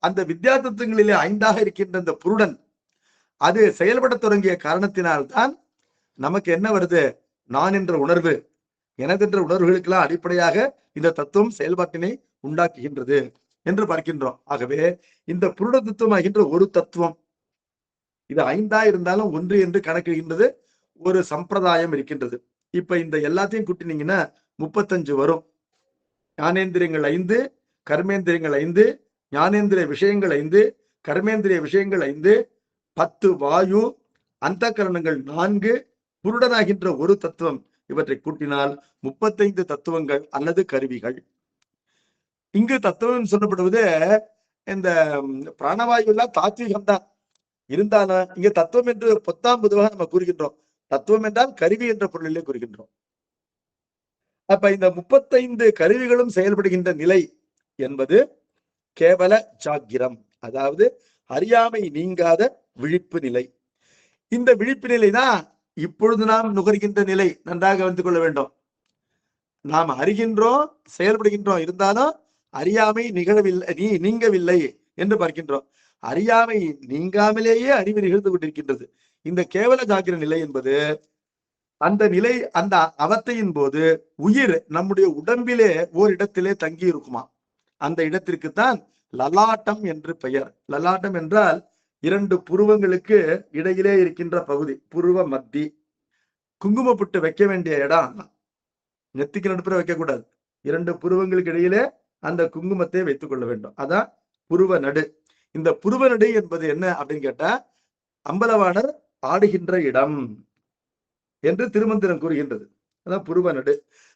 அந்த வித்யா தத்துவங்களிலே 5ஆக இருக்கின்ற இந்த புருடன் அது செயல்பட தொடங்கிய காரணத்தினால்தான் நமக்கு என்ன வருது? நான் என்ற உணர்வு, எனதென்ற உணர்வுகளுக்கெல்லாம் அடிப்படையாக இந்த தத்துவம் செயல்பாட்டினை உண்டாக்குகின்றது என்று பார்க்கின்றோம். ஆகவே இந்த புருட தத்துவம் ஆகின்ற ஒரு தத்துவம் இது 5ஆ இருந்தாலும் 1 என்று கணக்குகின்றது ஒரு சம்பிரதாயம் இருக்கின்றது. இப்ப இந்த எல்லாத்தையும் கூட்டினீங்கன்னா 35 வரும். ஞானேந்திரியங்கள் 5, கர்மேந்திரியங்கள் 5, ஞானேந்திரிய விஷயங்கள் 5, கர்மேந்திரிய விஷயங்கள் 5, 10 வாயு, அந்த கரணங்கள் 4, புருடனாகின்ற ஒரு தத்துவம். இவற்றை கூட்டினால் 35 தத்துவங்கள் அல்லது கருவிகள். இங்கு தத்துவம் சொல்லப்படுவது இந்த பிராணவாயு எல்லாம் தாத்வீகம் தான் இருந்தாலும் இங்க தத்துவம் என்று 10ஆம் பொதுவாக நம்ம கூறுகின்றோம். தத்துவம் என்றால் கருவி என்ற பொருளிலே கூறுகின்றோம். அப்ப இந்த 35 கருவிகளும் செயல்படுகின்ற நிலை என்பது கேவல ஜாக்கிரம், அதாவது அறியாமை நீங்காத விழிப்பு நிலை. இந்த விழிப்பு நிலை தான் இப்பொழுது நாம் நுகர்கின்ற நிலை. நன்றாக கவனித்துக் கொள்ள வேண்டும். நாம் அறிகின்றோம், செயல்படுகின்றோம், இருந்தாலும் அறியாமை நீங்கவில்லை என்று பார்க்கின்றோம். அறியாமை நீங்காமலேயே அறிவு நிகழ்ந்து கொண்டிருக்கின்றது. இந்த கேவல ஜாக்கிர நிலை என்பது அந்த நிலை, அந்த அவத்தையின் போது உயிர் நம்முடைய உடம்பிலே ஓரிடத்திலே தங்கி இருக்குமா. அந்த இடத்திற்குத்தான் லலாட்டம் என்று பெயர். லலாட்டம் என்றால் 2 புருவங்களுக்கு இடையிலே இருக்கின்ற பகுதி, புருவ மத்தி. குங்குமப்பட்டு வைக்க வேண்டிய இடம் நெத்திக்கு நடுப்புற வைக்க கூடாது. 2 புருவங்களுக்கு இடையிலே அந்த குங்குமத்தை வைத்துக் கொள்ள வேண்டும். அதான் புருவ நடு. இந்த புருவ நடு என்பது என்ன அப்படின்னு கேட்டா, அம்பலவாணர் ஆடுகின்ற இடம் என்று திருமந்திரம் கூறுகின்றது. அதான் புருவ நடு.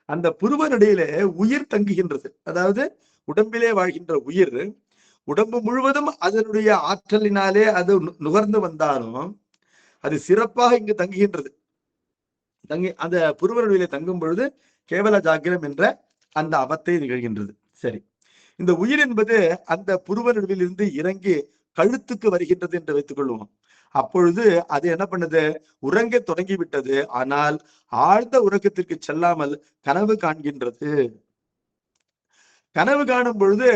அந்த புருவ நடையிலே உயிர் தங்குகின்றது. அதாவது உடம்பிலே வாழ்கின்ற உயிர் உடம்பு முழுவதும் அதனுடைய ஆற்றலினாலே அது நுகர்ந்து வந்தாலும் அது சிறப்பாக இங்கு தங்குகின்றது. அந்த புருவ நடுவிலே தங்கும் பொழுது கேவல ஜாகிரம் என்ற அந்த அவத்தை நிகழ்கின்றது. சரி, இந்த உயிர் என்பது அந்த புருவ நடுவில் இருந்து இறங்கி கழுத்துக்கு வருகின்றது என்று வைத்துக் கொள்வோம். அப்பொழுது அது என்ன பண்ணுது, உறங்க தொடங்கி விட்டது. ஆனால் ஆழ்ந்த உறக்கத்திற்கு செல்லாமல் கனவு காண்கின்றது. கனவு காணும் பொழுது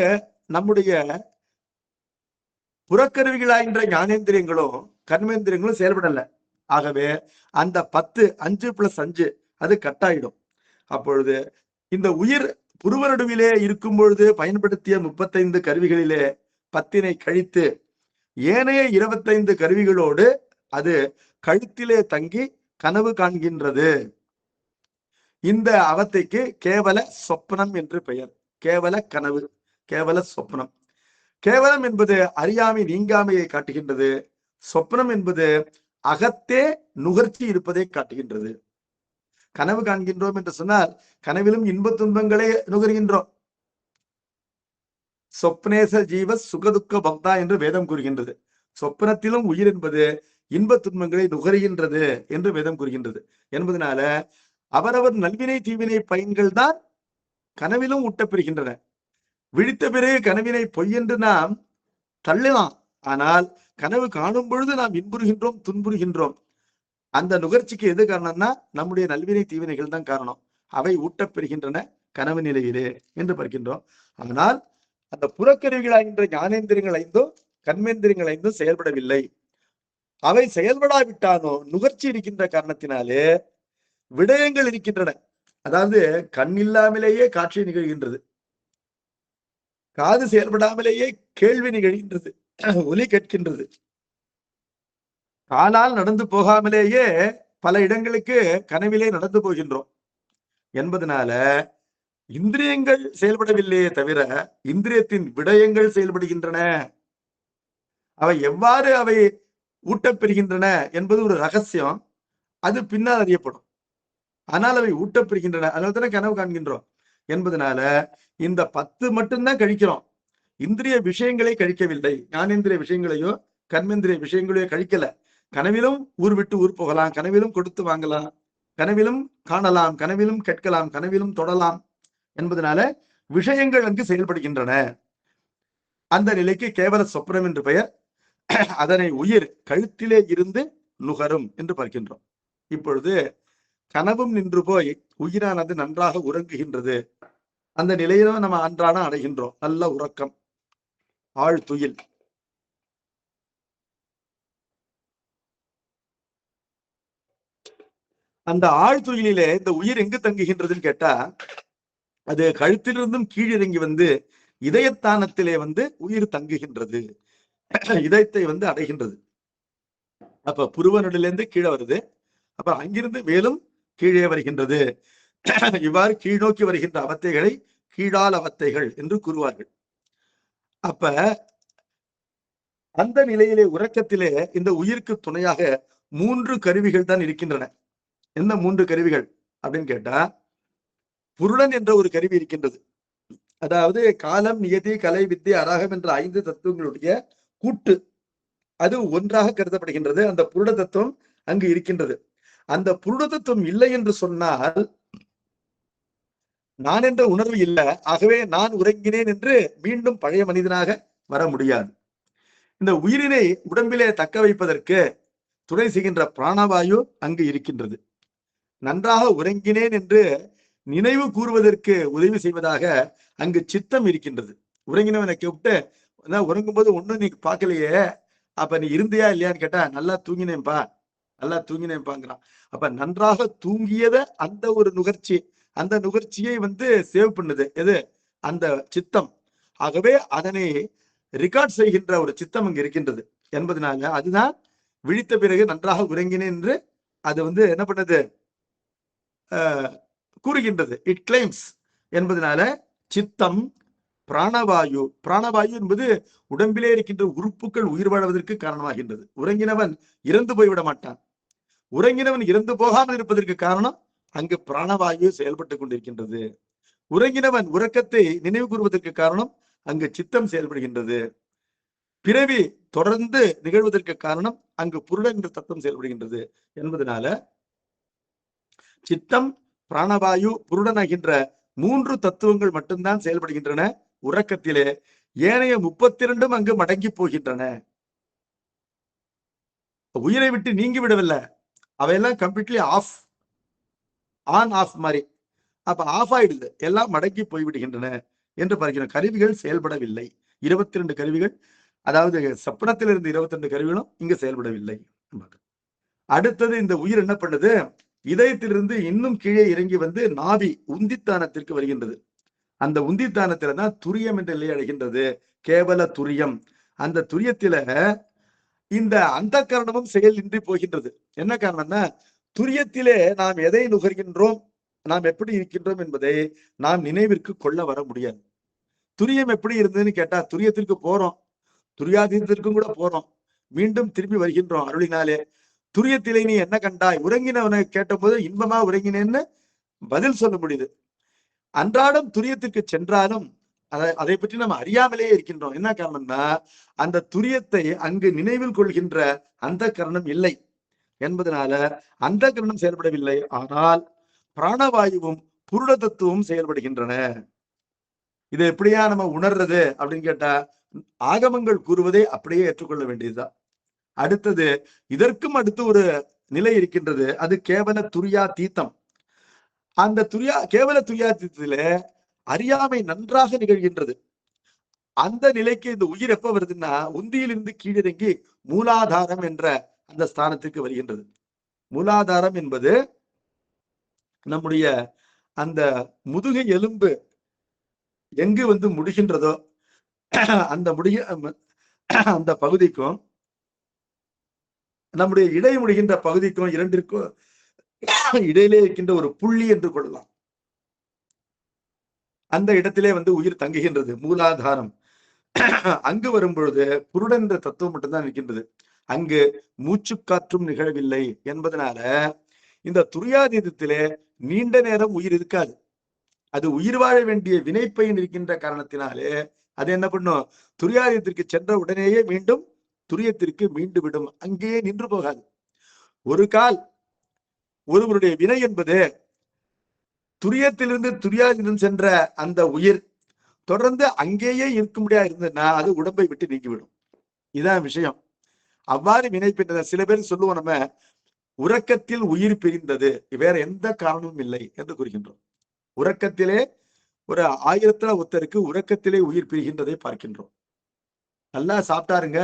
நம்முடைய புறக்கருவிகளாகின்ற ஞானேந்திரியங்களும் கர்மேந்திரியங்களும் செயல்படல. ஆகவே அந்த 10 5+5 அது கட்டாயிடும். அப்பொழுது இந்த உயிர் புருவ நடுவிலே இருக்கும் பொழுது பயன்படுத்திய 35 கருவிகளிலே 10 கழித்து ஏனைய 25 கருவிகளோடு அது கழுத்திலே தங்கி கனவு காண்கின்றது. இந்த அவத்தைக்கு கேவல சொப்பனம் என்று பெயர். கேவல கனவு, கேவல சொப்பனம். கேவலம் என்பது அறியாமை நீங்காமையை காட்டுகின்றது. சொப்பனம் என்பது அகத்தே நுகர்ச்சி இருப்பதை காட்டுகின்றது. கனவு காண்கின்றோம் என்று சொன்னால் கனவிலும் இன்ப துன்பங்களே நுகர்கின்றோம். சொப்னேச ஜீவ சுகதுக்க பக்தா என்று வேதம் கூறுகின்றது. சொப்பனத்திலும் உயிர் என்பது இன்ப துன்பங்களை நுகர்கின்றது என்று வேதம் கூறுகின்றது. என்பதனால அவரவர் நல்வினை தீவினை பயன்கள் தான் கனவிலும் ஊட்டப்பெறுகின்றன. விழித்த பிறகு கனவினை பொய் என்று நாம் தள்ளலாம். ஆனால் கனவு காணும் பொழுது நாம் இன்புறுகின்றோம், துன்புறுகின்றோம். அந்த நுகர்ச்சிக்கு எது காரணம்னா நம்முடைய நல்வினை தீவினைகள் தான் காரணம். அவை ஊட்டப்பெறுகின்றன கனவு நிலையிலே என்று பார்க்கின்றோம். ஆனால் அந்த புறக்கருவிகளாகின்ற ஞானேந்திரங்கள் 5 கர்மேந்திரங்கள் 5 செயல்படவில்லை. அவை செயல்படாவிட்டானோ நுகர்ச்சி இருக்கின்ற காரணத்தினாலே விடயங்கள் இருக்கின்றன. அதாவது கண் இல்லாமலேயே காட்சி நிகழ்கின்றது, காது செயல்படாமலேயே கேள்வி நிகழ்கின்றது, ஒலி கேட்கின்றது, காலால் நடந்து போகாமலேயே பல இடங்களுக்கு கனவிலே நடந்து போகின்றோம். என்பதனால இந்திரியங்கள் செயல்படவில்லையே தவிர இந்திரியத்தின் விடயங்கள் செயல்படுகின்றன. அவை எவ்வாறு அவை ஊட்டப்பெறுகின்றன என்பது ஒரு ரகசியம். அது பின்னால் அறியப்படும். ஆனால் அவை ஊட்டப்பெறுகின்றன. அதனால தானே கனவு காண்கின்றோம். என்பதனால இந்த 10 மட்டும்தான் கழிக்கிறோம். இந்திரிய விஷயங்களை கழிக்கவில்லை. ஞானேந்திரிய விஷயங்களையோ கர்மேந்திரிய விஷயங்களையோ கழிக்கல. கனவிலும் ஊர் விட்டு ஊர் போகலாம், கனவிலும் கொடுத்து வாங்கலாம், கனவிலும் காணலாம், கனவிலும் கேட்கலாம், கனவிலும் தொடலாம். என்பதனால விஷயங்கள் அங்கு செயல்படுகின்றன. அந்த நிலைக்கு கேவல சொப்னம் என்று பெயர். அதனை உயிர் கழுத்திலே இருந்து நுகரும் என்று பார்க்கின்றோம். இப்பொழுது கனவும் நின்று போய் உயிரானது நன்றாக உறங்குகின்றது. அந்த நிலையிலும் நம்ம அன்றாட அடைகின்றோம். நல்ல உறக்கம், ஆழ்துயில். அந்த ஆழ்துயிலே இந்த உயிர் எங்கு தங்குகின்றதுன்னு கேட்டா, அது கழுத்திலிருந்தும் கீழிறங்கி வந்து இதயத்தானத்திலே வந்து உயிர் தங்குகின்றது, இதயத்தை வந்து அடைகின்றது. அப்ப புருவ நடுலேருந்து கீழே வருது, அப்ப அங்கிருந்து மேலும் கீழே வருகின்றது. இவ்வாறு கீழ்நோக்கி வருகின்ற அவத்தைகளை கீழால் அவத்தைகள் என்று கூறுவார்கள். அப்ப அந்த நிலையிலே உறக்கத்திலே இந்த உயிருக்கு துணையாக 3 கருவிகள் தான் இருக்கின்றன. என்ன 3 கருவிகள் அப்படின்னு கேட்டா, புருடன் என்ற ஒரு கருவி இருக்கின்றது. அதாவது காலம், நியதி, கலை, வித்தை, அராகம் என்ற 5 தத்துவங்களுடைய கூட்டு. அது ஒன்றாக கருதப்படுகின்றது. அந்த புருட தத்துவம் அங்கு இருக்கின்றது. அந்த புருட தத்துவம் இல்லை என்று சொன்னால் நான் என்ற உணர்வு இல்லை. ஆகவே நான் உறங்கினேன் என்று மீண்டும் பழைய மனிதனாக வர முடியாது. இந்த உயிரினை உடம்பிலே தக்க வைப்பதற்கு துணை செய்கின்ற பிராணவாயு அங்கு இருக்கின்றது. நன்றாக உறங்கினேன் என்று நினைவு கூறுவதற்கு உதவி செய்வதாக அங்கு சித்தம் இருக்கின்றது. உறங்கினவனை கூப்பிட்டு, உறங்கும் போது ஒண்ணும் நீ பார்க்கலையே, அப்ப நீ இருந்தியா இல்லையான்னு கேட்டா, நல்லா தூங்கினேன்பா, நல்லா தூங்கினேன்பாங்கிறான். அப்ப நன்றாக தூங்கியத அந்த ஒரு நுகர்ச்சி, அந்த நுகர்ச்சியை வந்து சேவ் பண்ணுது எது, அந்த சித்தம். ஆகவே அதனை ரெக்கார்ட் செய்கின்ற ஒரு சித்தம் அங்கு இருக்கின்றது. என்பதனால அதுதான் விழித்த பிறகு நன்றாக உறங்கினேன் என்று அது வந்து என்ன பண்ணது, கூறுகின்றது. It claims. என்பதனால சித்தம், பிராணவாயு. பிராணவாயு என்பது உடம்பிலே இருக்கின்ற உறுப்புகள் உயிர் வாழ்வதற்கு காரணமாகின்றது. உறங்கினவன் இறந்து போய்விட மாட்டான். உறங்கினவன் இறந்து போகாமல் இருப்பதற்கு காரணம் அங்கு பிராணவாயு செயல்பட்டுக் கொண்டிருக்கின்றது. உறங்கினவன் உறக்கத்தை நினைவு கூறுவதற்கு காரணம் அங்கு சித்தம் செயல்படுகின்றது. பிறவி தொடர்ந்து நிகழ்வதற்கு காரணம் அங்கு புருடன் என்ற தத்துவம் செயல்படுகின்றது. என்பதனால சித்தம், பிராணவாயு, புருடனாகின்ற 3 தத்துவங்கள் மட்டும்தான் செயல்படுகின்றன உறக்கத்திலே. ஏனைய 32 அங்கு மடங்கி போகின்றன. உயிரை விட்டு நீங்கி விடவில்லை, அவையெல்லாம் கம்ப்ளீட்லி ஆஃப், ஆன் ஆஃப் மாதிரி. அப்ப ஆஃப் ஆயிடுது, எல்லாம் மடங்கி போய்விடுகின்றன என்று பார்க்கிறோம். கருவிகள் செயல்படவில்லை. 22 கருவிகள், அதாவது சப்பனத்தில் இருந்து 22 கருவிகளும் இங்கு செயல்படவில்லை. அடுத்தது இந்த உயிர் என்ன பண்ணுது, இதயத்திலிருந்து இன்னும் கீழே இறங்கி வந்து நாவி உந்தித்தானத்திற்கு வருகின்றது. அந்த உந்தித்தானத்துல தான் துரியம் என்ற நிலை அடைகின்றது, கேவல துரியம். அந்த துரியத்தில இந்த அந்த கரணமும் செயல் இன்றி போகின்றது. என்ன காரணம்னா, துரியத்திலே நாம் எதை நுகர்கின்றோம், நாம் எப்படி இருக்கின்றோம் என்பதை நாம் நினைவிற்கு கொள்ள வர முடியாது. துரியம் எப்படி இருந்ததுன்னு கேட்டா, துரியத்திற்கு போறோம், துரியாதீதத்திற்கும் கூட போறோம், மீண்டும் திரும்பி வருகின்றோம் அருளினாலே. துரியத்திலே நீ என்ன கண்டாய், உறங்கினவனை கேட்ட போது இன்பமா உறங்கினேன்னு பதில் சொல்ல முடியுது. அன்றாடம் துரியத்திற்கு சென்றாலும் அதை பற்றி நம்ம அறியாமலே இருக்கின்றோம். என்ன காரணம்னா, அந்த துரியத்தை அங்கு நினைவில் கொள்கின்ற அந்த கரணம் இல்லை என்பதனால அந்த கரணம் செயல்படவில்லை. ஆனால் பிராணவாயுவும் புருட தத்துவமும் செயல்படுகின்றன. இதை எப்படியா நம்ம உணர்றது அப்படின்னு கேட்டா, ஆகமங்கள் கூறுவதை அப்படியே ஏற்றுக்கொள்ள வேண்டியதுதான். அடுத்தது, இதற்கும் அடுத்து ஒரு நிலை இருக்கின்றது, அது கேவல துரியா தீத்தம். அந்த கேவல துரியா தீத்தத்தில அறியாமை நன்றாக நிகழ்கின்றது. அந்த நிலைக்கு இந்த உயிர் எப்ப வருதுன்னா, உந்தியிலிருந்து கீழிறங்கி மூலாதாரம் என்ற அந்த ஸ்தானத்துக்கு வருகின்றது. மூலாதாரம் என்பது நம்முடைய அந்த முதுகை எலும்பு எங்கு வந்து முடிகின்றதோ அந்த பகுதிக்கும் நம்முடைய இடை முடிகின்ற பகுதிக்கும் இரண்டிற்கும் இடையிலே இருக்கின்ற ஒரு புள்ளி என்று கொள்ளலாம். அந்த இடத்திலே வந்து உயிர் தங்குகின்றது, மூலாதாரம். அங்கு வரும் பொழுது புருடன் என்ற தத்துவம் மட்டும்தான் இருக்கின்றது. அங்கு மூச்சு காற்றும் நிகழவில்லை என்பதனால இந்த துரியாதீதத்திலே நீண்ட நேரம் உயிர் இருக்காது. அது உயிர் வாழ வேண்டிய வினைப்பயன் இருக்கின்ற காரணத்தினாலே அது என்ன பண்ணும், துரியாதீதத்திற்கு சென்ற உடனேயே மீண்டும் துரியத்திற்கு மீண்டு விடும், அங்கேயே நின்று போகாது. ஒரு கால் ஒருவருடைய வினை என்பது துரியத்திலிருந்து துரியாதீதம் சென்ற அந்த உயிர் தொடர்ந்து அங்கேயே இருக்க முடியாது இருந்ததுன்னா அது உடம்பை விட்டு நீங்கிவிடும். இதான் விஷயம். அவ்வாறு வினை பெற்ற சில பேர் சொல்லுவோம், நம்ம உறக்கத்தில் உயிர் பிரிந்தது, வேற எந்த காரணமும் இல்லை என்று கூறுகின்றோம். உறக்கத்திலே ஒரு 1000 ஒருத்தருக்கு உறக்கத்திலே உயிர் பிரிகின்றதை பார்க்கின்றோம். நல்லா சாப்பிட்டாருங்க,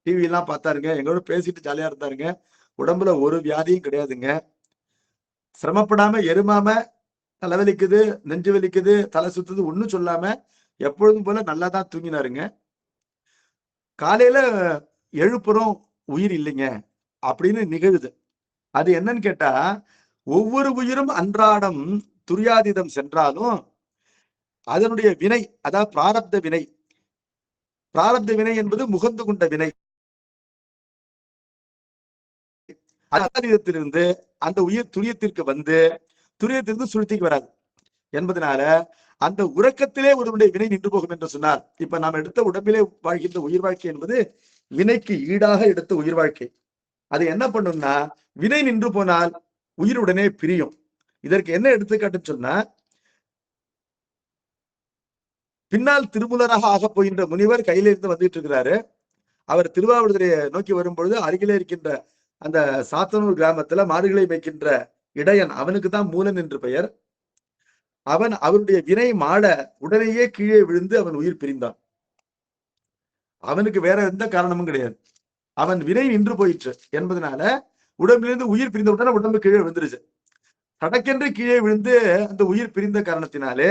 டிவி எல்லாம் பார்த்தாருங்க, எங்களோட பேசிட்டு ஜாலியா இருந்தாருங்க, உடம்புல ஒரு வியாதியும் கிடையாதுங்க, சிரமப்படாம எருமாம தலை வலிக்குது, நெஞ்சு வலிக்குது, தலை சுத்துது ஒண்ணும் சொல்லாம எப்பொழுதும் போல நல்லா தான் தூங்கினாருங்க. காலையில எழுப்புறோம், உயிர் இல்லைங்க அப்படின்னு நிகழுது. அது என்னன்னு கேட்டா, ஒவ்வொரு உயிரும் அன்றாடம் துரியாதீதம் சென்றாலும் அதனுடைய வினை, அதாவது பிராரப்த வினை. பிராரப்த வினை என்பது முகந்து கொண்ட வினை. துரியாதீதத்திலிருந்து அந்த உயிர் துரியத்திற்கு வந்து துரியத்திலிருந்து சுளுத்திக்கு வராது என்பதனால அந்த உறக்கத்திலே ஒருவனுடைய வினை நின்று போகும் என்று சொன்னார். இப்ப நாம் எடுத்த உடம்பிலே வாழ்கின்ற உயிர் வாழ்க்கை என்பது வினைக்கு ஈடாக எடுத்த உயிர் வாழ்க்கை. அது என்ன பண்ணும்னா, வினை நின்று போனால் உயிர் உடனே பிரியும். இதற்கு என்ன எடுத்துக்காட்டுன்னு சொன்னா, பின்னால் திருமூலராக ஆக போகின்ற முனிவர் கையில இருந்து வந்துட்டு இருக்கிறாரு. அவர் திருவாவூரை நோக்கி வரும்பொழுது அருகிலே இருக்கின்ற அந்த சாத்தனூர் கிராமத்துல மாடுகளை மேய்க்கின்ற இடையன், அவனுக்கு தான் மூலன் என்று பெயர். அவன் அவனுடைய வினை மாட உடனேயே கீழே விழுந்து அவன் உயிர் பிரிந்தான். அவனுக்கு வேற எந்த காரணமும் கிடையாது, அவன் வினை நின்று போயிற்று என்பதனால உடம்பிலிருந்து உயிர் பிரிந்த உடனே உடம்பு கீழே விழுந்துருச்சு. தடக்கென்று கீழே விழுந்து அந்த உயிர் பிரிந்த காரணத்தினாலே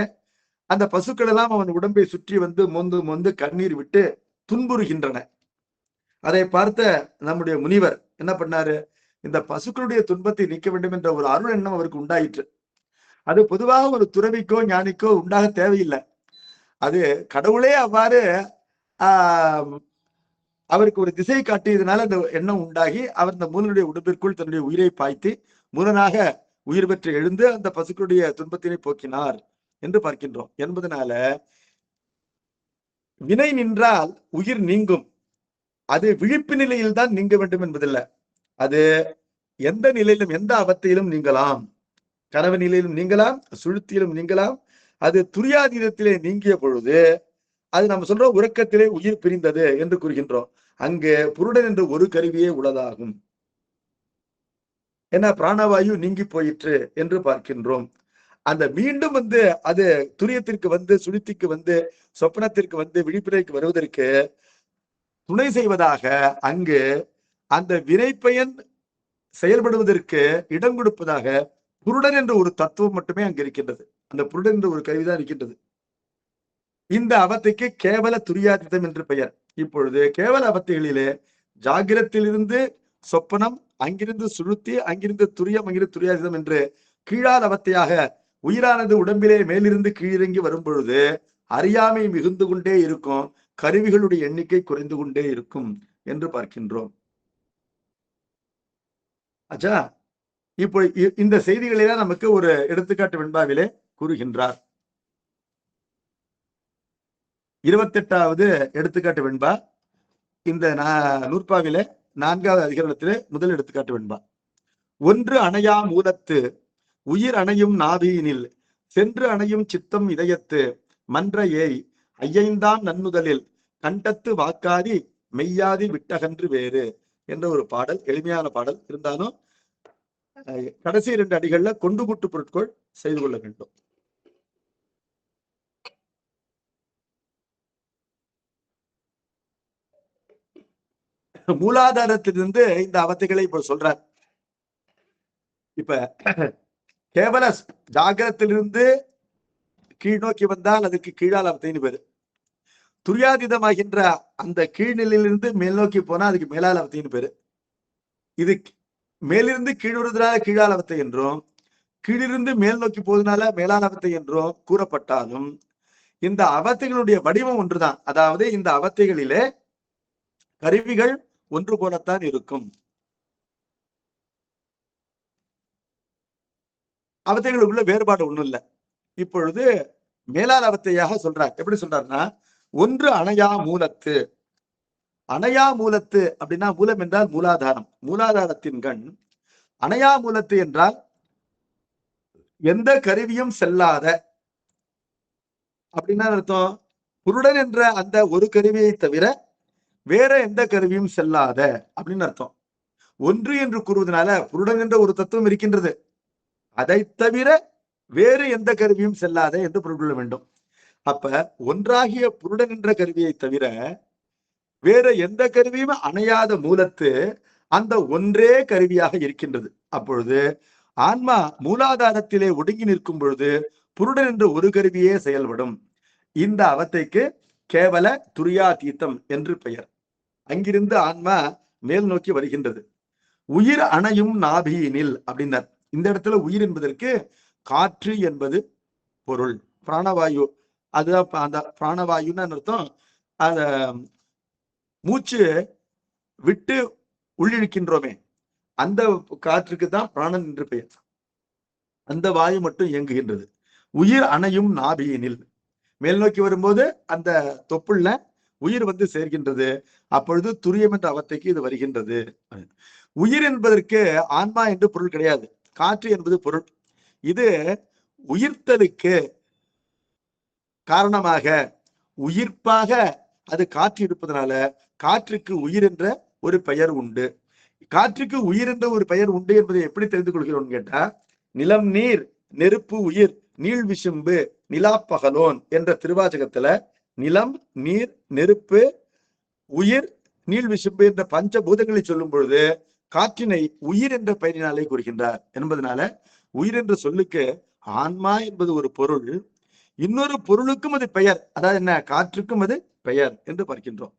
அந்த பசுக்கள் எல்லாம் அவன் உடம்பை சுற்றி வந்து மொந்து மொந்து கண்ணீர் விட்டு துன்புறுகின்றன. அதை பார்த்த நம்முடைய முனிவர் என்ன பண்ணாரு, இந்த பசுக்களுடைய துன்பத்தை நீக்க வேண்டும் என்ற ஒரு அருள் எண்ணம் அவருக்கு உண்டாயிற்று. அது பொதுவாக ஒரு துறவிக்கோ ஞானிக்கோ உண்டாக தேவையில்லை. அது கடவுளே அவ்வாறு அவருக்கு ஒரு திசை காட்டியதுனால அந்த எண்ணம் உண்டாகி அவர் இந்த மூலனுடைய உடம்பிற்குள் தன்னுடைய உயிரை பாய்த்தி மூலனாக உயிர் பெற்று எழுந்து அந்த பசுக்களுடைய துன்பத்தினை போக்கினார் என்று பார்க்கின்றோம். என்பதனால வினை நின்றால் உயிர் நீங்கும். அது விழிப்பு நிலையில் தான் நீங்க வேண்டும் என்பதில்லை, அது எந்த நிலையிலும் எந்த அவத்தையிலும் நீங்கலாம். கனவு நிலையிலும் நீங்கலாம், சுழுத்தியிலும் நீங்கலாம். அது துரியாதீதத்திலே நீங்கிய பொழுது அது நம்ம சொல்றோம் உறக்கத்திலே உயிர் பிரிந்தது என்று கூறுகின்றோம். அங்கே புருடன் என்ற ஒரு கருவியே உளதாகும். ஏன்னா பிராணவாயு நீங்கி போயிற்று என்று பார்க்கின்றோம். அந்த மீண்டும் அது துரியத்திற்கு சுளுத்திக்கு சொப்பனத்திற்கு விழிப்புரைக்கு வருவதற்கு துணை செய்வதாக அங்கு அந்த வினைப்பயன் செயல்படுவதற்கு இடம் கொடுப்பதாக புருடன் என்ற ஒரு தத்துவம் மட்டுமே அங்கு இருக்கின்றது. அந்த புருடன் என்ற ஒரு கருவிதான் இருக்கின்றது. இந்த அவத்தைக்கு கேவல துரியாதித்தம் என்று பெயர். இப்பொழுது கேவல அவத்தைகளிலே ஜாகிரத்திலிருந்து சொப்பனம், அங்கிருந்து சுழுத்தி, அங்கிருந்து துரியம், அங்கிருந்து துரியாதிதம் என்று கீழால் அவத்தையாக உயிரானது உடம்பிலே மேலிருந்து கீழிறங்கி வரும் பொழுது அறியாமை மிகுந்து கொண்டே இருக்கும், கருவிகளுடைய எண்ணிக்கை குறைந்து கொண்டே இருக்கும் என்று பார்க்கின்றோம். ஆச்சா, இப்போ இந்த செய்திகளை தான் நமக்கு ஒரு எடுத்துக்காட்டு வெண்பாவிலே கூறுகின்றார். 28வது எடுத்துக்காட்டு வெண்பா இந்த நூற்பாவிலே 4வது அதிகரணத்திலே முதல் எடுத்துக்காட்டு வெண்பா. ஒன்று அணையா மூலத்து உயிர் அணையும் நாவியினில் சென்று அணையும் சித்தம் இதயத்து மன்ற ஏய் ஐயைந்தாம் நன்முதலில் கண்டத்து வாக்காதி மெய்யாதி விட்டகன்று வேறு என்ற ஒரு பாடல். எளிமையான பாடல் இருந்தாலும் கடைசி 2 அடிகள்ல கொண்டு கூட்டு பொருட்கள் செய்து கொள்ள வேண்டும். மூலாதாரத்திலிருந்து இந்த அவத்தைகளை இப்ப சொல்றார். இப்ப கேவல ஜாகிரத்திலிருந்து கீழ் நோக்கி வந்தால் அதுக்கு கீழால் அவத்தைன்னு பேரு. துரியாதீதமாகின்ற அந்த கீழ்நிலையிலிருந்து மேல் நோக்கி போனா அதுக்கு மேலால் அவத்தைன்னு பேரு. இது மேலிருந்து கீழ் வருவதனால கீழால் அவத்தை என்றும், கீழிருந்து மேல் நோக்கி போவதனால மேலால் அவத்தை என்றும் கூறப்பட்டாலும் இந்த அவத்தைகளுடைய வடிவம் ஒன்றுதான். அதாவது இந்த அவத்தைகளிலே கருவிகள் ஒன்று போலத்தான் இருக்கும். அவத்தைகளுக்குள்ள வேறுபாடு ஒண்ணும் இல்லை. இப்பொழுது மேலால் அவத்தையாக சொல்றார். எப்படி சொல்றாருன்னா, ஒன்று அணையா மூலத்து. அணையா மூலத்து அப்படின்னா மூலம் என்றால் மூலாதாரம், மூலாதாரத்தின் கண். அணையா மூலத்து என்றால் எந்த கருவியும் செல்லாத அப்படின்னா அர்த்தம். புருடன் என்ற அந்த ஒரு கருவியை தவிர வேற எந்த கருவியும் செல்லாத அப்படின்னு அர்த்தம். ஒன்று என்று கூறுவதனால புருடன் என்ற ஒரு தத்துவம் இருக்கின்றது, அதை தவிர வேறு எந்த கருவியும் செல்லாத என்று பொருள் கொள்ள வேண்டும். அப்ப ஒன்றாகிய புருடன் என்ற கருவியை தவிர வேற எந்த கருவியும் அணையாத மூலத்து அந்த ஒன்றே கருவியாக இருக்கின்றது. அப்பொழுது ஆன்மா மூலாதாரத்திலே ஒடுங்கி நிற்கும் பொழுது புருடன் என்ற ஒரு கருவியே செயல்படும். இந்த அவத்தைக்கு கேவல துரியாதீத்தம் என்று பெயர். அங்கிருந்து ஆன்மா மேல் நோக்கி வருகின்றது. உயிர் அணையும் நாபியினில் அப்படின்னார். இந்த இடத்துல உயிர் என்பதற்கு காற்று என்பது பொருள். பிராணவாயு, அதுதான் அந்த பிராணவாயுன்னு அர்த்தம். அத மூச்சு விட்டு உள்ளிழுக்கின்றோமே அந்த காற்றுக்கு தான் பிராணன் என்று பெயர். அந்த வாயு மட்டும் இயங்குகின்றது. உயிர் அணையும் நாபியினில் மேல் நோக்கி வரும்போது அந்த தொப்புள்ள உயிர் சேர்கின்றது. அப்பொழுது துரியம் என்ற அவத்தைக்கு இது வருகின்றது. உயிர் என்பதற்கு ஆன்மா என்று பொருள் கிடையாது, காற்று என்பது பொருள். இது உயிர்த்தலுக்கு காரணமாக உயிர்ப்பாக அது காற்று இருப்பதனால காற்றுக்கு உயிர் என்ற ஒரு பெயர் உண்டு. காற்றுக்கு உயிர் என்ற ஒரு பெயர் உண்டு என்பதை எப்படி தெரிந்து கொள்கிறோம் கேட்டா, நிலம் நீர் நெருப்பு உயிர் நீள் விசும்பு நிலாப்பகலோன் என்ற திருவாசகத்துல நிலம் நீர் நெருப்பு உயிர் நீள் விசும்பு என்ற பஞ்சபூதங்களை சொல்லும் பொழுது காற்றினை உயிர் என்ற பெயரினாலே கூறுகின்றார் என்பதனால உயிர் என்ற சொல்லுக்கு ஆன்மா என்பது ஒரு பொருள், இன்னொரு பொருளுக்கும் அது பெயர். அதாவது என்ன, காற்றுக்கும் அது பெயர் என்று பார்க்கின்றோம்.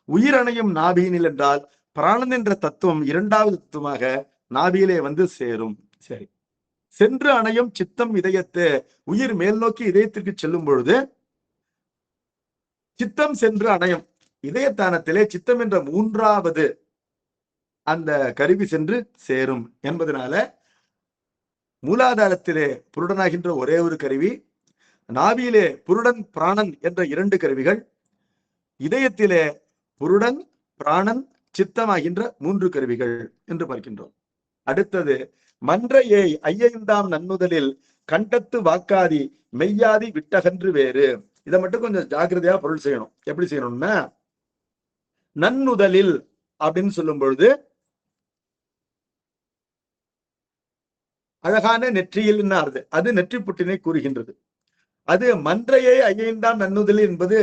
உயிர் அணையும் நாபியினில் என்றால் பிராணன் என்ற தத்துவம் இரண்டாவது தத்துவமாக நாபியிலே சேரும். சரி, சென்று அணையும் சித்தம் இதயத்து. உயிர் மேல் நோக்கி இதயத்திற்கு செல்லும் பொழுது சித்தம் சென்று அணையும். இதயத்தானத்திலே சித்தம் என்ற மூன்றாவது அந்த கருவி சென்று சேரும் என்பதனால மூலாதாரத்திலே புருடனாகின்ற ஒரே ஒரு கருவி, நாவியிலே புருடன் பிராணன் என்ற 2 கருவிகள், இதயத்திலே புருடன் பிராணன் சித்தமாகின்ற 3 கருவிகள் என்று பார்க்கின்றோம். அடுத்தது மன்ற ஏய் ஐயைந்தாம் நன்னுதலில் கண்டத்து வாக்காதி மெய்யாதி விட்டகன்று வேறு. இதை மட்டும் கொஞ்சம் ஜாக்கிரதையா பொருள் செய்யணும். எப்படி செய்யணும்னா, நன்னுதலில் அப்படின்னு சொல்லும் பொழுது அழகான நெற்றியில் அது நெற்றி புட்டினை கூறுகின்றது. அது மன்றையை ஐயைந்தாம் நன்னுதல் என்பது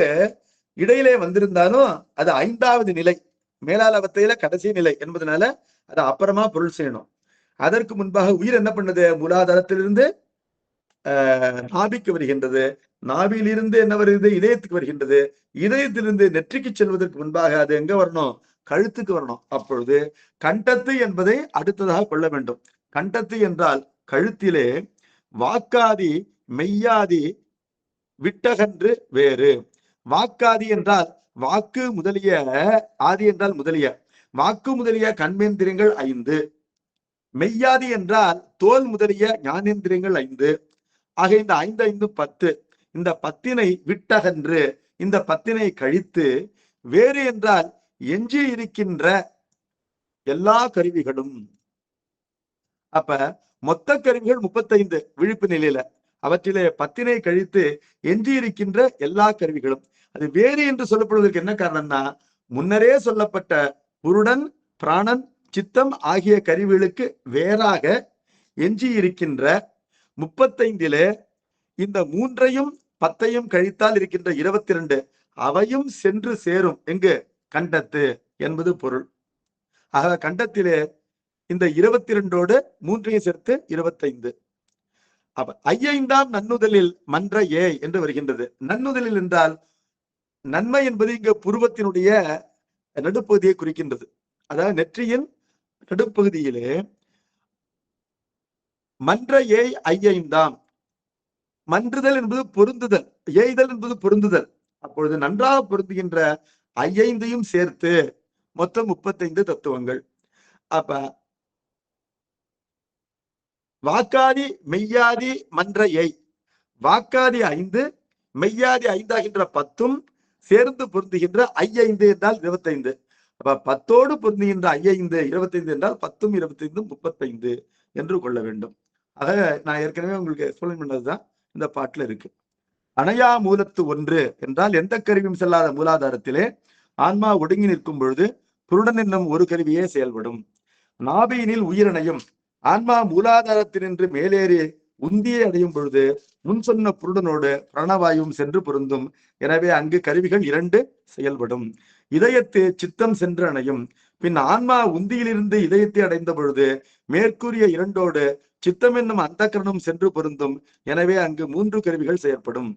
இடையிலே வந்திருந்தாலும் அது 5வது நிலை, மேலாளவத்தையில கடைசி நிலை என்பதனால அதை அப்புறமா பொருள் செய்யணும். அதற்கு முன்பாக உயிர் என்ன பண்ணுது? மூலாதாரத்திலிருந்து நாபிக்கு வருகின்றது, நாபியிலிருந்து என்ன வருகிறது? இதயத்துக்கு வருகின்றது, இதயத்திலிருந்து நெற்றிக்கு செல்வதற்கு முன்பாக அது எங்க வரணும்? கழுத்துக்கு வரணும். அப்பொழுது கண்டத்து என்பதை அடுத்ததாக கொள்ள வேண்டும். கண்டத்து என்றால் கழுத்திலே வாக்காதி மெய்யாதி விட்டகன்று வேறு. வாக்காதி என்றால் வாக்கு முதலிய, ஆதி என்றால் முதலிய, வாக்கு முதலிய கண்மேந்திரியங்கள் 5, மெய்யாதி என்றால் தோல் முதலிய ஞானேந்திரியங்கள் 5. ஆக இந்த 5 5 10. இந்த 10னை விட்டகன்று, இந்த 10னை கழித்து, வேறு என்றால் எஞ்சி இருக்கின்ற எல்லா கருவிகளும். அப்ப மொத்த கருவிகள் 35 விழிப்பு நிலையில, அவற்றிலே 10னை கழித்து எஞ்சி இருக்கின்ற எல்லா கருவிகளும். அது வேறு என்று சொல்லப்படுவதற்கு என்ன காரணம்னா, முன்னரே சொல்லப்பட்ட புருடன் பிராணன் சித்தம் ஆகிய கருவிகளுக்கு வேறாக எஞ்சி இருக்கின்ற 35லே இந்த 3ஐயும் 10ஐயும் கழித்தால் இருக்கின்ற 22 அவையும் சென்று சேரும் எங்கு? கண்டத்து என்பது பொருள். ஆக கண்டத்திலே இந்த 22ஓடு 3ஐயும் சேர்த்து 25. அப்ப ஐயைந்தாம் நன்னுதலில் மன்ற ஏ என்று வருகின்றது. நன்னுதலில் என்றால் நன்மை என்பது இங்கு புருவத்தினுடைய நடுப்பகுதியை குறிக்கின்றது. அதாவது நெற்றியின் நடுப்பகுதியிலே மன்ற ஏய் ஐயைந்தாம். மன்றுதல் என்பது பொருந்துதல், ஏய்தல் என்பது பொருந்துதல். அப்பொழுது நன்றாக பொருந்துகின்ற 5ஐயும் சேர்த்து மொத்தம் 35 தத்துவங்கள். அப்ப வாக்காதி மெய்யாதி மன்ற ஏய், வாக்காதி 5 மெய்யாதி 5 ஆகின்ற 10ம் சேர்ந்து பொருந்துகின்ற 5 என்றால் 25. அப்ப 10ஓடு பொருந்துகின்ற 5 25 என்றால் 10ம் 25ம் 35 என்று கொள்ள வேண்டும். ஆக நான் ஏற்கனவே உங்களுக்கு எக்ஸ்பிளைன் பண்ணதுதான் இந்த பாட்டுல இருக்கு. அணையா மூலத்து 1 என்றால் எந்த கருவியும் செல்லாத மூலாதாரத்திலே ஆன்மா ஒடுங்கி நிற்கும் பொழுது புருடன் என்னும் ஒரு கருவியே செயல்படும். நாபியினில் உயிரணையும் ஆன்மா மூலாதாரத்தினின்று மேலேறி உந்தியை அடையும் பொழுது முன் சொன்ன புருடனோடு பிராணவாயும் சென்று பொருந்தும். எனவே அங்கு கருவிகள் 2 செயல்படும். இதயத்து சித்தம் சென்று அணையும். பின் ஆன்மா உந்தியிலிருந்து இதயத்தை அடைந்த பொழுது மேற்கூறிய 2ஓடு சித்தம் என்னும் அந்த கரணம் சென்று பொருந்தும். எனவே அங்கு 3 கருவிகள் செயற்படும்.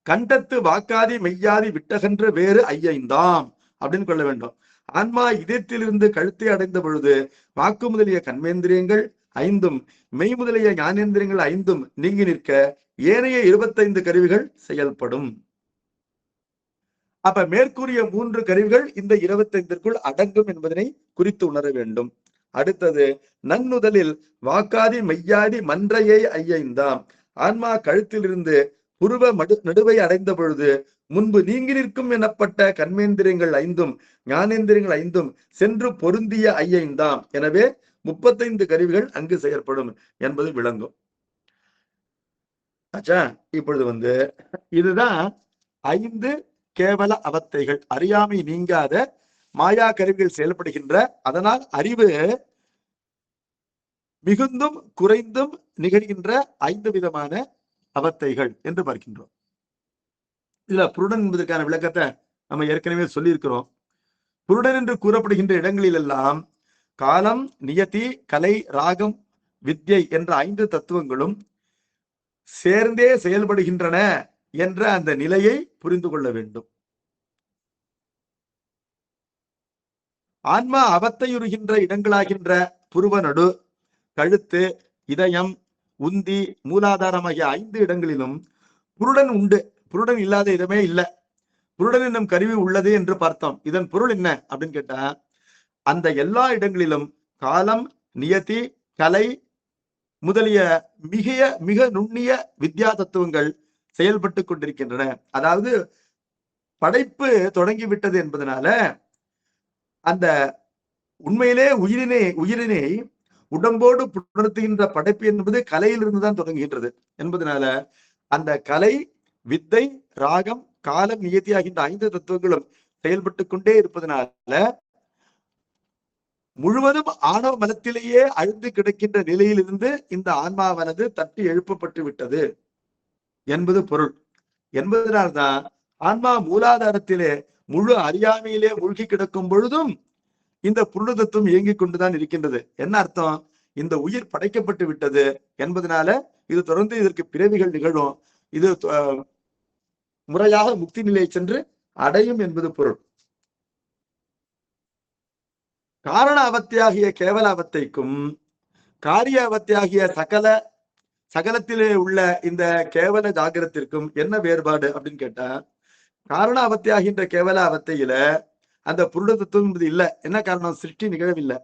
கண்டத்து வாக்காதி மெய்யாதி விட்டகன்ற வேறு ஐயைந்தாம் அப்படின்னு கொள்ள வேண்டும். ஆன்மா இதயத்திலிருந்து கழுத்தை அடைந்த பொழுது வாக்கு முதலிய கண்மேந்திரியங்கள் 5ம் மெய் முதலிய ஞானேந்திரியங்கள் 5ம் நீங்கி நிற்க ஏனைய 25 கருவிகள் செயல்படும். அப்ப மேற்கூறிய 3 கருவிகள் இந்த 25ற்குள் அடங்கும் என்பதனை குறித்து உணர வேண்டும். அடுத்தது நன்னுதலில் வாக்காதி மெய்யாடி மன்றையை ஐயைந்தாம். ஆன்மா கழுத்திலிருந்து புருவ நடுவை அடைந்த பொழுது முன்பு நீங்கி நிற்கும் எனப்பட்ட கண்மேந்திரியங்கள் 5ம் ஞானேந்திரியங்கள் 5ம் சென்று பொருந்திய ஐயைந்தாம். எனவே 35 கருவிகள் அங்கு செயற்படும் என்பது விளங்கும். ஆச்சா, இப்பொழுது இதுதான் 5 கேவல அவத்தைகள், அறியாமை நீங்காத மாயா கருவிகள் செயல்படுகின்ற, அதனால் அறிவு மிகுந்தும் குறைந்தும் நிகழ்கின்ற 5 விதமான அவத்தைகள் என்று பார்க்கின்றோம். இதுல புருடன் என்பதற்கான விளக்கத்தை நம்ம ஏற்கனவே சொல்லியிருக்கிறோம். புருடன் என்று கூறப்படுகின்ற இடங்களில் எல்லாம் காலம், நியதி, கலை, ராகம், வித்யை என்ற 5 தத்துவங்களும் சேர்ந்தே செயல்படுகின்றன என்ற அந்த நிலையை புரிந்து கொள்ள வேண்டும். ஆன்மா அவத்தையுறுகின்ற இடங்களாகின்ற புருவ நடு, கழுத்து, இதயம், உந்தி, மூலாதாரமாகிய 5 இடங்களிலும் புருடன் உண்டு. புருடன் இல்லாத இடமே இல்லை. புருடன் என்னும் கருவி உள்ளது என்று பார்த்தோம். இதன் பொருள் என்ன அப்படின்னு கேட்டா, அந்த எல்லா இடங்களிலும் காலம், நியதி, கலை முதலிய மிக நுண்ணிய வித்யா தத்துவங்கள் செயல்பட்டு கொண்டிருக்கின்றன. அதாவது படைப்பு தொடங்கிவிட்டது என்பதனால அந்த உண்மையிலே உயிரினை உடம்போடு புணர்த்துகின்ற படைப்பு என்பது கலையிலிருந்து தான் தொடங்குகின்றது என்பதனால அந்த கலை, வித்தை, ராகம், காலம், நியதி ஆகின்ற 5 தத்துவங்களும் செயல்பட்டு கொண்டே இருப்பதனால முழுவதும் ஆணவ மலத்திலேயே அழுந்து கிடக்கின்ற நிலையிலிருந்து இந்த ஆன்மாவானது தட்டி எழுப்பப்பட்டு விட்டது என்பது பொருள். என்பதனால்தான் ஆன்மா மூலாதாரத்திலே முழு அறியாமையிலே மூழ்கி கிடக்கும் பொழுதும் இந்த புருட தத்துவம் இயங்கிக் கொண்டுதான் இருக்கின்றது. என்ன அர்த்தம்? இந்த உயிர் படைக்கப்பட்டு விட்டது என்பதனால இது தொடர்ந்து இதற்கு பிறவிகள் நிகழும், இது முறையாக முக்தி நிலையை சென்று அடையும் என்பது பொருள். காரண அவத்தையாகிய கேவல அவத்தைக்கும் காரிய அவத்தையாகிய சகலத்திலே உள்ள இந்த கேவல ஜாகிரத்திற்கும் என்ன வேறுபாடு அப்படின்னு கேட்டா, காரண அவத்தையாகின்ற கேவல அவத்தையில அந்த புருட தத்துவம் என்பது இல்லை. என்ன காரணம்? சிருஷ்டி நிகழவில்லை.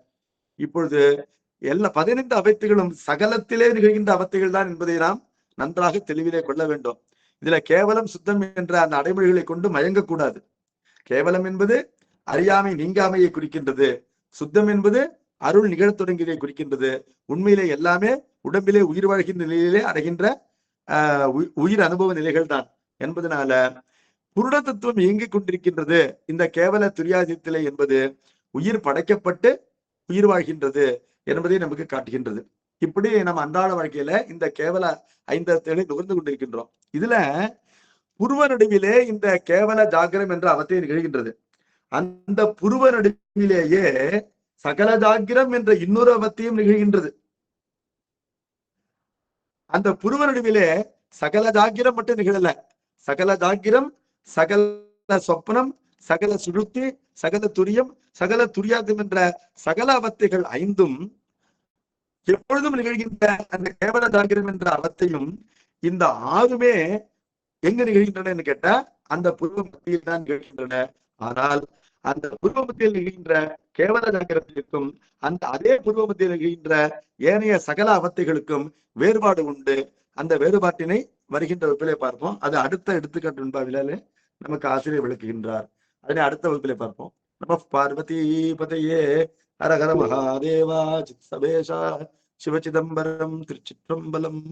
இப்பொழுது எல்லா 15 அவத்தைகளும் சகலத்திலே நிகழ்கின்ற அவத்தைகள் தான் என்பதை நாம் நன்றாக தெளிவிலே கொள்ள வேண்டும். இதுல கேவலம் சுத்தம் என்ற அந்த அடைமொழிகளை கொண்டு மயங்கக்கூடாது. கேவலம் என்பது அறியாமை நீங்காமையை குறிக்கின்றது, சுத்தம் என்பது அருள் நிகழத் தொடங்கியதை குறிக்கின்றது. உண்மையிலே எல்லாமே உடம்பிலே உயிர் வாழ்கின்ற நிலையிலே அடைகின்ற உயிர் அனுபவ நிலைகள் தான் என்பதனால புருட தத்துவம் இயங்கிக் கொண்டிருக்கின்றது இந்த கேவல துரியாதித்திலே என்பது உயிர் படைக்கப்பட்டு உயிர் வாழ்கின்றது என்பதை நமக்கு காட்டுகின்றது. இப்படி நம்ம அன்றாட வாழ்க்கையில இந்த கேவல 5 நுகர்ந்து கொண்டிருக்கின்றோம். இதுல புருவ நடுவிலே இந்த கேவல ஜாகிரம் என்ற அவத்தை நிகழ்கின்றது. அந்த புருவ நடுவிலேயே சகல ஜாகிரம் என்ற இன்னொரு அவத்தையும் நிகழ்கின்றது. அந்த புருவ நடுவிலே சகல ஜாகிரம் மட்டும் நிகழல, சகல ஜாகிரம், சகல சொப்பனம், சகல சுழுத்தி, சகல துரியம், சகல துரியாதம் என்ற சகல அவத்தைகள் 5ம் எப்பொழுதும் நிகழ்கின்ற அந்த கேவல ஜாகிரம் என்ற அவத்தையும் இந்த 6மே எங்க நிகழ்கின்றன கேட்டா அந்த புருவ மத்தியில் தான் நிகழ்கின்றன. ஆனால் அந்த புருவ மத்தியில் நிகழ்கின்ற கேவல ஜாகிரத்திற்கும் அதே புருவ மத்தியில் நிகழ்கின்ற ஏனைய சகல அவத்தைகளுக்கும் வேறுபாடு உண்டு. அந்த வேறுபாட்டினை வருகின்ற வகுப்பிலே பார்ப்போம். அது அடுத்த எடுத்துக்காட்டு என்பாவிலே நமக்கு ஆசிரியர் விளக்குகின்றார். அதனை அடுத்த வகுப்பிலே பார்ப்போம். நம பார்வதி பதையே ஹர ஹர மகாதேவா சித் சபேஷா சிவசிதம்பரம் திருச்சிற்றம்பலம்.